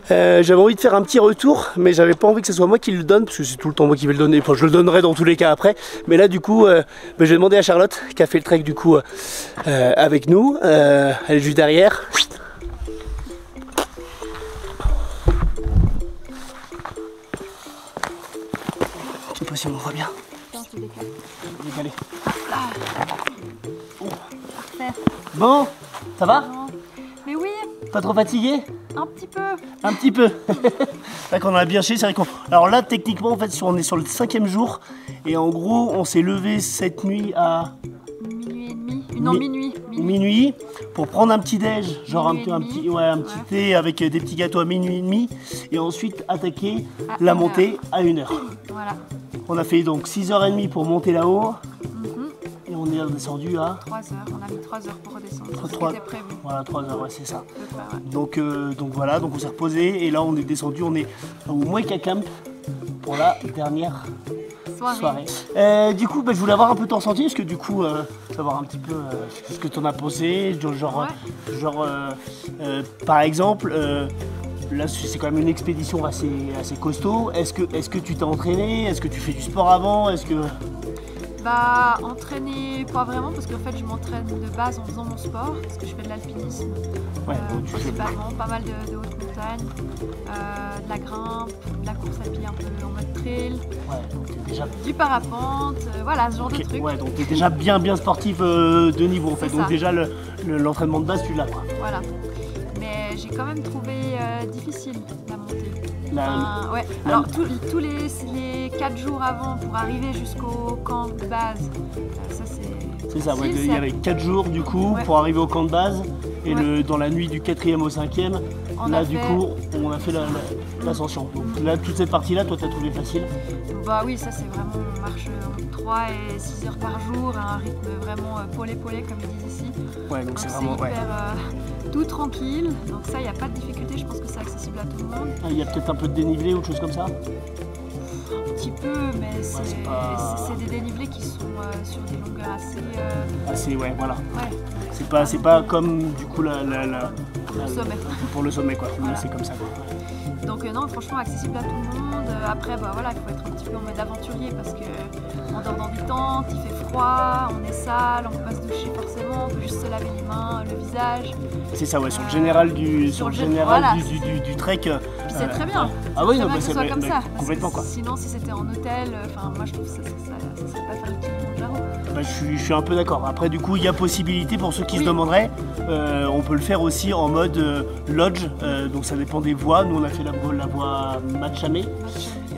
J'avais envie de faire un petit retour, mais j'avais pas envie que ce soit moi qui le donne, parce que c'est tout le temps moi qui vais le donner. Enfin, je le donnerai dans tous les cas après. Mais là du coup, je vais demander à Charlotte, qui a fait le trek du coup avec nous. Elle est juste derrière. Je sais pas si on voit bien. Décalé. Bon, ça va?
Mais oui,
Pas trop fatigué?
un petit peu.
Un petit peu. C'est vrai qu'on a bien chié, c'est vrai qu'on... Alors là, techniquement, en fait, on est sur le 5e jour. Et en gros, on s'est levé cette nuit à...
Minuit et demi. Non, minuit.
Minuit. Pour prendre un petit déj, genre un
Minuit et
petit
demi.
thé avec des petits gâteaux à minuit et demi. Et ensuite, attaquer
À
la
1
montée à 1h.
Voilà.
On a fait donc 6h30 pour monter là-haut. Et on est redescendu à...
3 heures. On a mis 3 heures pour redescendre. C'est ce qui
3...
était prévu.
Voilà, 3 heures, ouais, c'est ça.
À peu près, ouais.
Donc voilà, donc on s'est reposé. Et là, on est descendu, on est au Mweka Camp pour la dernière soirée. Du coup, je voulais avoir un peu ton ressenti, parce que du coup, savoir un petit peu ce que tu en as posé, par exemple, là c'est quand même une expédition assez costaud. Est-ce que tu t'es entraîné? Est-ce que tu fais du sport avant? Est-ce que...
Bah, entraîner pas vraiment, parce qu'en fait je m'entraîne de base en faisant mon sport, parce que je fais de l'alpinisme.
Ouais, donc tu fais...
Principalement, pas mal de haute montagne, de la grimpe, de la course à pied un peu en mode trail,
Ouais, donc t'es déjà...
du parapente, voilà ce genre de trucs.
Ouais, donc t'es déjà bien sportif de niveau en fait.
C'est
Donc
ça.
déjà l'entraînement de base tu l'as quoi.
Voilà. Mais j'ai quand même trouvé difficile la montée.
La-
Ouais. Alors tous les 4 jours avant pour arriver jusqu'au camp de base, ça c'est
C'est ça, ouais,
Si,
il y avait 4 jours du coup
Ouais.
pour arriver au camp de base et
Ouais.
dans la nuit du 4e au 5e,
On
là
a
du
fait-
coup on a fait l'ascension. Donc là toute cette partie là, toi t'as trouvé facile?
Bah oui, ça c'est vraiment, on marche entre 3 et 6 heures par jour, à un rythme vraiment polé-polé comme ils disent ici.
Ouais, donc
Donc
c'est
c'est
vraiment...
hyper
Ouais.
tout tranquille, donc ça il n'y a pas de difficulté, je pense que c'est accessible à tout le monde.
Ah, il y a peut-être un peu de dénivelé ou autre chose comme ça?
Un petit peu, mais
c'est pas-
c'est des dénivelés qui sont sur des longueurs assez...
Ah, c'est ouais, voilà.
ouais,
C'est pas comme du coup
le sommet.
pour le sommet quoi. Là,
Voilà.
c'est comme ça quoi.
Donc non, franchement accessible à tout le monde. Après, bah voilà, il faut être un petit peu en mode aventurier parce que on dort dans des tentes, il fait froid, on est sale, on peut pas se doucher forcément, on peut juste se laver les mains, le visage.
C'est ça ouais, sur le général
voilà.
du trek.
Puis c'est très bien.
Ah oui,
C'est
non,
très bien
bah,
que ce
c'est
soit
bah,
comme
bah,
ça. parce
complètement
que
quoi.
Sinon, si c'était en hôtel, enfin moi je trouve que ça serait pas faire le Kilimanjaro.
Bah, je suis un peu d'accord. Après, du coup, il y a possibilité pour ceux qui
Oui.
se demanderaient. On peut le faire aussi en mode lodge. Donc ça dépend des voies. Nous, on a fait la voie Matchamé.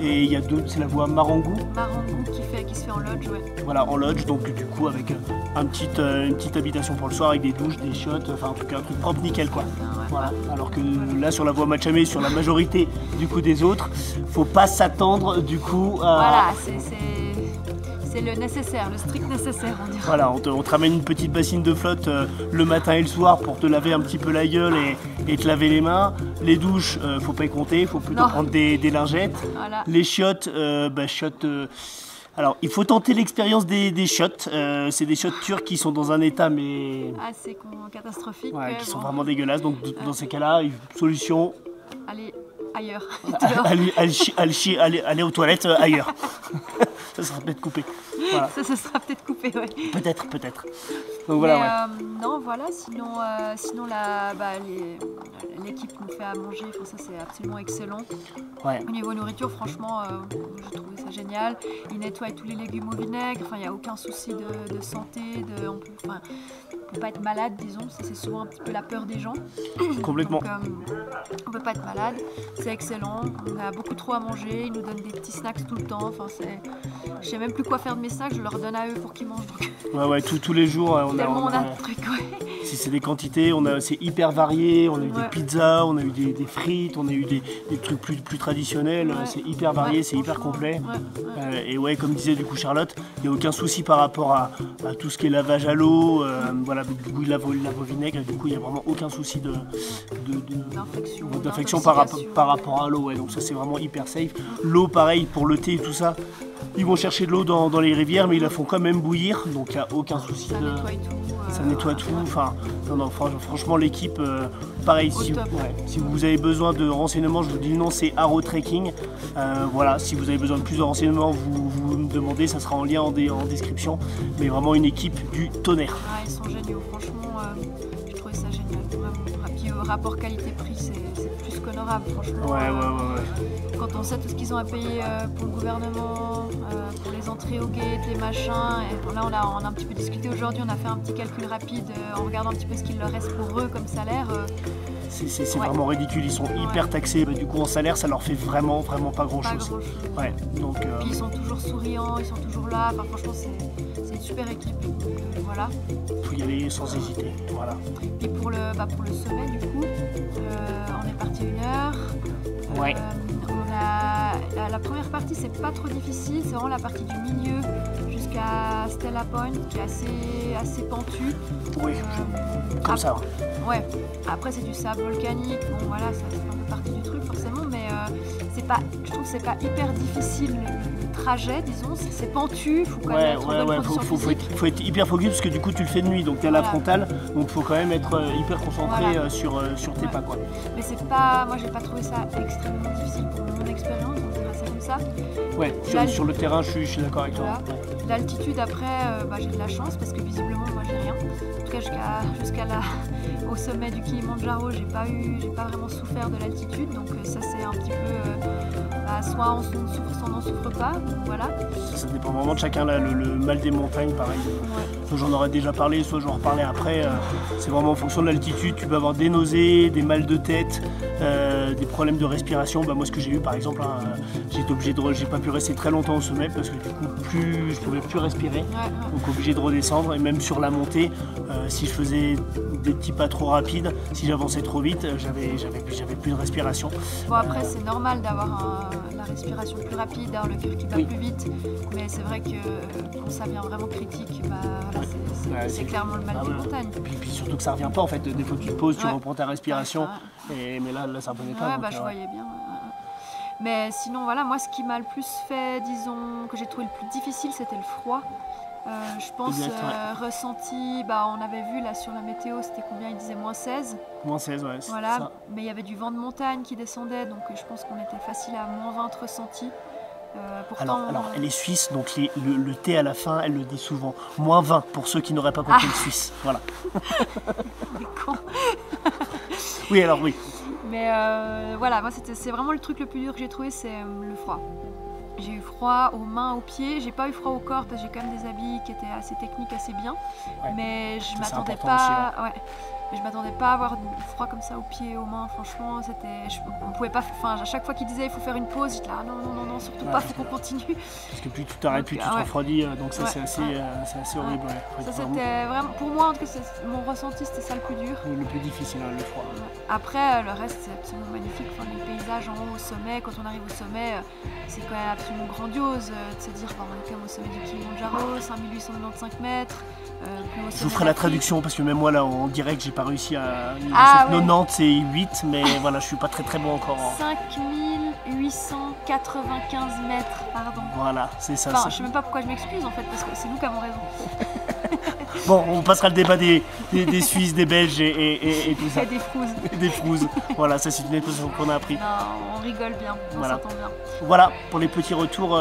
Et il y a d'autres, c'est la voie Marangou.
Marangou qui se fait en lodge, ouais.
Voilà, en lodge. Donc du coup, avec une petite habitation pour le soir, avec des douches, des chiottes. Enfin, en tout cas, un truc propre, nickel quoi.
Bien, ouais.
Voilà. Alors que là, sur la voie Matchamé, sur la majorité du coup des autres, faut pas s'attendre du coup à...
Voilà, c'est le nécessaire, le strict nécessaire, on dirait.
Voilà, on te ramène une petite bassine de flotte le matin et le soir pour te laver un petit peu la gueule et te laver les mains. Les douches, faut pas y compter, faut plutôt
Non.
prendre des lingettes.
Voilà.
Les chiottes, alors il faut tenter l'expérience des chiottes. C'est des chiottes turques qui sont dans un état mais
Assez catastrophique.
ouais, qui sont
bon.
vraiment dégueulasses. Donc dans ces cas-là, une solution,
Allez ailleurs.
aller aux toilettes ailleurs. Ça sera peut-être coupé. Voilà.
Ça sera peut-être coupé, ouais.
Peut-être. Donc voilà, ouais.
Mais, non, voilà, sinon l'équipe nous fait à manger, enfin, ça c'est absolument excellent.
Ouais.
Au niveau nourriture, franchement, j'ai trouvé ça génial. Ils nettoient tous les légumes au vinaigre, enfin, il n'y a aucun souci de santé, on peut pas être malade, disons, ça c'est souvent un petit peu la peur des gens.
Complètement.
Donc, on peut pas être malade, c'est excellent, on a beaucoup trop à manger, ils nous donnent des petits snacks tout le temps, enfin, je sais même plus quoi faire de mes snacks, je leur donne à eux pour qu'ils mangent. Donc,
Ouais, tous les jours,
tellement on a de trucs, ouais.
si c'est des quantités, c'est hyper varié, on a eu des
Ouais.
pizzas, on a eu des frites, on a eu des trucs plus traditionnels,
Ouais.
c'est hyper varié,
Ouais,
c'est hyper
franchement,
complet.
ouais.
Et ouais, comme disait du coup Charlotte, il n'y a aucun souci par rapport à tout ce qui est lavage à l'eau, voilà, du coup il lave au vinaigre, et du coup il n'y a vraiment aucun souci d'infection par rapport à l'eau, ouais, donc ça c'est vraiment hyper safe. L'eau pareil pour le thé et tout ça, ils vont chercher de l'eau dans les rivières mais ils la font quand même bouillir, donc il n'y a aucun souci
Ça
de...
nettoie tout.
Ça nettoie tout, enfin, non, franchement l'équipe, pareil,
Au top.
si vous avez besoin de renseignements, je vous dis le nom, c'est Arrow Trekking. Voilà, si vous avez besoin de plus de renseignements, vous me demandez, ça sera en lien en description. Mais vraiment une équipe du tonnerre.
Ah, ils sont géniaux, franchement, j'ai trouvé ça génial, vraiment. Puis rapport qualité-prix, c'est plus qu'honorable, franchement.
Ouais.
Quand on sait tout ce qu'ils ont à payer pour le gouvernement, pour les entrées au gate, les machins, et là on a un petit peu discuté aujourd'hui, on a fait un petit calcul rapide en regardant un petit peu ce qu'il leur reste pour eux comme salaire.
C'est
Ouais.
vraiment ridicule, ils sont hyper taxés. Du coup en salaire, ça leur fait vraiment pas grand
Pas
chose.
grand-chose.
Ouais, donc
Puis ils sont toujours souriants, ils sont toujours là, enfin, franchement c'est une super équipe. Donc, voilà.
faut y aller sans hésiter. Voilà.
Et pour le sommet du coup, on est parti 1 heure.
Ouais.
La première partie c'est pas trop difficile, c'est vraiment la partie du milieu jusqu'à Stella Point qui est assez pentue.
Oui, comme ça.
Ouais, après c'est du sable volcanique, bon voilà, ça fait un peu partie du truc forcément, mais je trouve que c'est pas hyper difficile le trajet, disons, c'est pentu, faut quand même être en bonne condition physique.
Faut être hyper focus parce que du coup tu le fais de nuit, donc tu es à la
Voilà.
frontale, donc faut quand même être hyper concentré
Voilà.
sur tes
Ouais.
pas quoi.
Mais c'est pas, moi j'ai pas trouvé ça extrêmement difficile pour mon expérience, on dirait ça comme ça.
Ouais,
Là,
sur le terrain je suis d'accord avec toi.
Voilà. L'altitude après, j'ai de la chance parce que visiblement moi j'ai rien. En tout cas au sommet du Kilimanjaro, j'ai pas vraiment souffert de l'altitude, donc ça c'est un petit peu soit on souffre, soit on n'en souffre pas, donc voilà.
Ça dépend vraiment de chacun là, le mal des montagnes pareil.
Ouais.
soit j'en aurais déjà parlé, soit j'en reparlerai après. C'est vraiment en fonction de l'altitude, tu peux avoir des nausées, des mal de tête, des problèmes de respiration. Bah, moi ce que j'ai eu par exemple, hein, j'ai pas pu rester très longtemps au sommet parce que du coup je pouvais plus respirer, donc obligé de redescendre. Et même sur la montée, si je faisais des petits pas trop rapides, si j'avançais trop vite, j'avais plus de respiration.
Bon après c'est normal d'avoir la respiration plus rapide, d'avoir le cœur qui bat plus vite, mais c'est vrai que quand ça vient vraiment critique, bah, voilà, c'est clairement le mal des montagnes.
Puis surtout que ça revient pas en fait, des fois tu te poses, tu reprends ta respiration, mais là ça revenait pas.
Ouais, bah, je voyais bien. Mais sinon voilà, moi ce qui m'a le plus fait, disons, que j'ai trouvé le plus difficile, c'était le froid. Je pense ressenti, bah, on avait vu là sur la météo, c'était combien, il disait -16.
-16, ouais.
Voilà,
ça.
mais il y avait du vent de montagne qui descendait, donc je pense qu'on était facile à -20 ressenti. Pourtant,
alors elle est suisse, donc le T à la fin, elle le dit souvent. -20 pour ceux qui n'auraient pas compris le suisse. Voilà.
Les cons.
Oui, alors oui.
Mais voilà, moi c'est vraiment le truc le plus dur que j'ai trouvé, c'est le froid. J'ai eu froid aux mains, aux pieds, j'ai pas eu froid au corps parce que j'ai quand même des habits qui étaient assez techniques, assez bien. Mais je m'attendais pas. Aussi, mais je m'attendais pas à avoir froid comme ça aux pieds et aux mains, franchement, on pouvait pas, enfin à chaque fois qu'il disait il faut faire une pause, j'étais là non, surtout pas, faut qu'on continue.
Parce que plus tu t'arrêtes, plus tu te refroidis, donc ça c'est assez horrible.
Ça c'était vraiment, pour moi en tout cas, mon ressenti c'était ça le plus dur.
Le plus difficile, le froid.
Après le reste c'est absolument magnifique, enfin, les paysages en haut au sommet, quand on arrive au sommet, c'est quand même absolument grandiose de se dire on est quand même au sommet du Kilimandjaro, 5895 mètres.
Je vous ferai la traduction parce que même moi là en direct j'ai pas réussi à... 90 c'est 8 mais voilà je suis pas très bon encore.
5895 mètres, pardon.
Voilà, c'est ça.
Enfin, je sais même pas pourquoi je m'excuse en fait parce que c'est nous qui avons raison.
Bon, on passera le débat des Suisses, des Belges et tout ça.
Et des Frouzes.
Des Frouzes. Voilà, ça c'est une expression qu'on a appris.
Non, on rigole bien, on s'entend bien.
Voilà pour les petits retours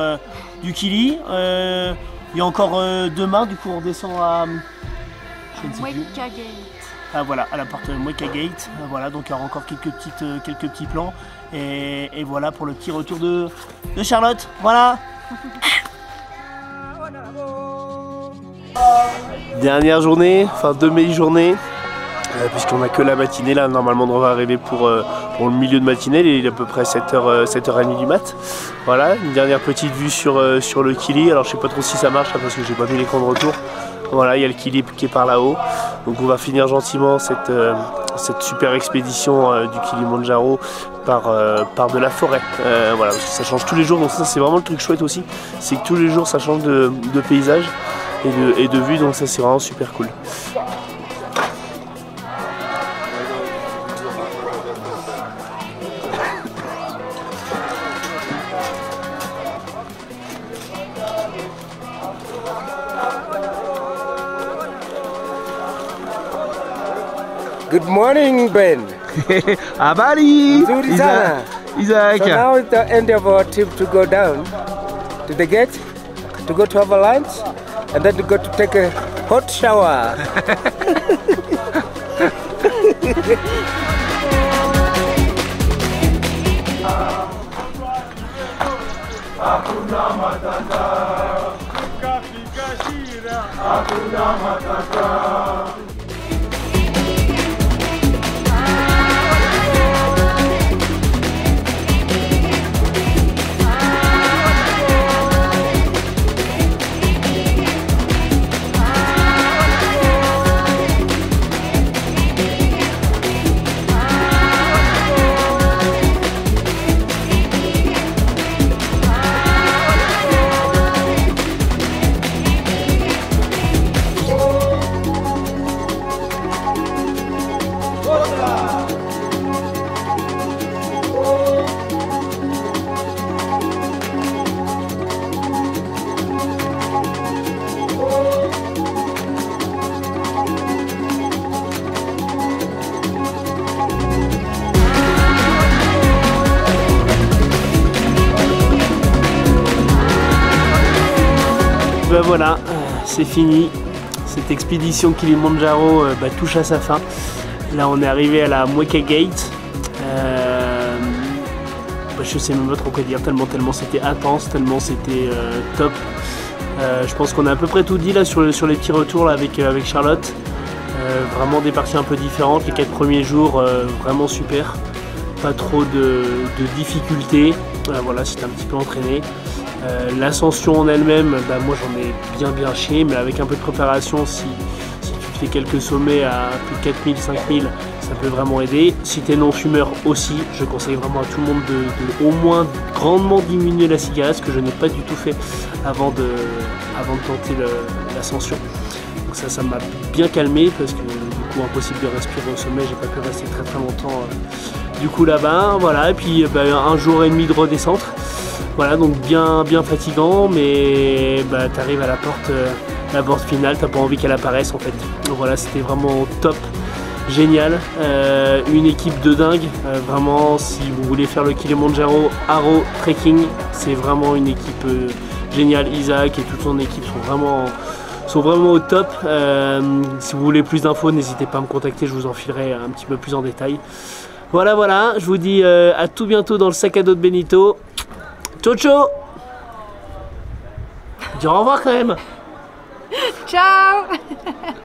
du Kili. Il y a encore demain, du coup on descend à
Mweka Gate.
Ah voilà, à la porte Mweka Gate. Voilà, donc il y aura encore quelques petits plans. Et voilà pour le petit retour de Charlotte. Voilà. Dernière journée, enfin demi-journée, puisqu'on n'a que la matinée là. Normalement on va arriver pour le milieu de matinée, il est à peu près 7h30 du mat. Voilà, une dernière petite vue sur le Kili. Alors je sais pas trop si ça marche là, parce que j'ai pas vu l'écran de retour. Voilà, il y a le Kili qui est par là-haut. Donc on va finir gentiment cette super expédition du Kilimandjaro par de la forêt. Voilà, parce que ça change tous les jours, donc ça c'est vraiment le truc chouette aussi. C'est que tous les jours ça change de paysage et de vue, donc ça c'est vraiment super cool.
Good morning, Ben.
Abali! Isaac.
So now it's the end of our trip to go down to the gate, to go to have a lunch, and then to go to take a hot shower. Ben voilà, c'est fini. Cette expédition Kilimandjaro touche à sa fin. Là on est arrivé à la Mweka Gate. Je sais même pas trop quoi dire, tellement c'était intense, tellement c'était top. Je pense qu'on a à peu près tout dit là sur les petits retours là, avec Charlotte. Vraiment des parties un peu différentes. Les 4 premiers jours, vraiment super. Pas trop de difficultés. Voilà, c'était un petit peu entraîné. L'ascension en elle-même, bah, moi j'en ai bien chié, mais avec un peu de préparation, si tu te fais quelques sommets à plus de 4000, 5000, ça peut vraiment aider. Si tu es non-fumeur aussi, je conseille vraiment à tout le monde de au moins grandement diminuer la cigarette, ce que je n'ai pas du tout fait avant de tenter l'ascension. Donc ça m'a bien calmé parce que du coup impossible de respirer au sommet, j'ai pas pu rester très longtemps du coup là-bas. Voilà, et puis bah, un jour et demi de redescente. Voilà, donc bien fatigant, mais bah, tu arrives à la porte finale, t'as pas envie qu'elle apparaisse en fait. Donc voilà, c'était vraiment top, génial, une équipe de dingue. Vraiment, si vous voulez faire le Kilimanjaro Haro Trekking, c'est vraiment une équipe géniale. Isaac et toute son équipe sont vraiment au top. Si vous voulez plus d'infos, n'hésitez pas à me contacter, je vous en filerai un petit peu plus en détail. Voilà, je vous dis à tout bientôt dans le sac à dos de Benito. Ciao ciao. Dis au revoir quand même.
Ciao.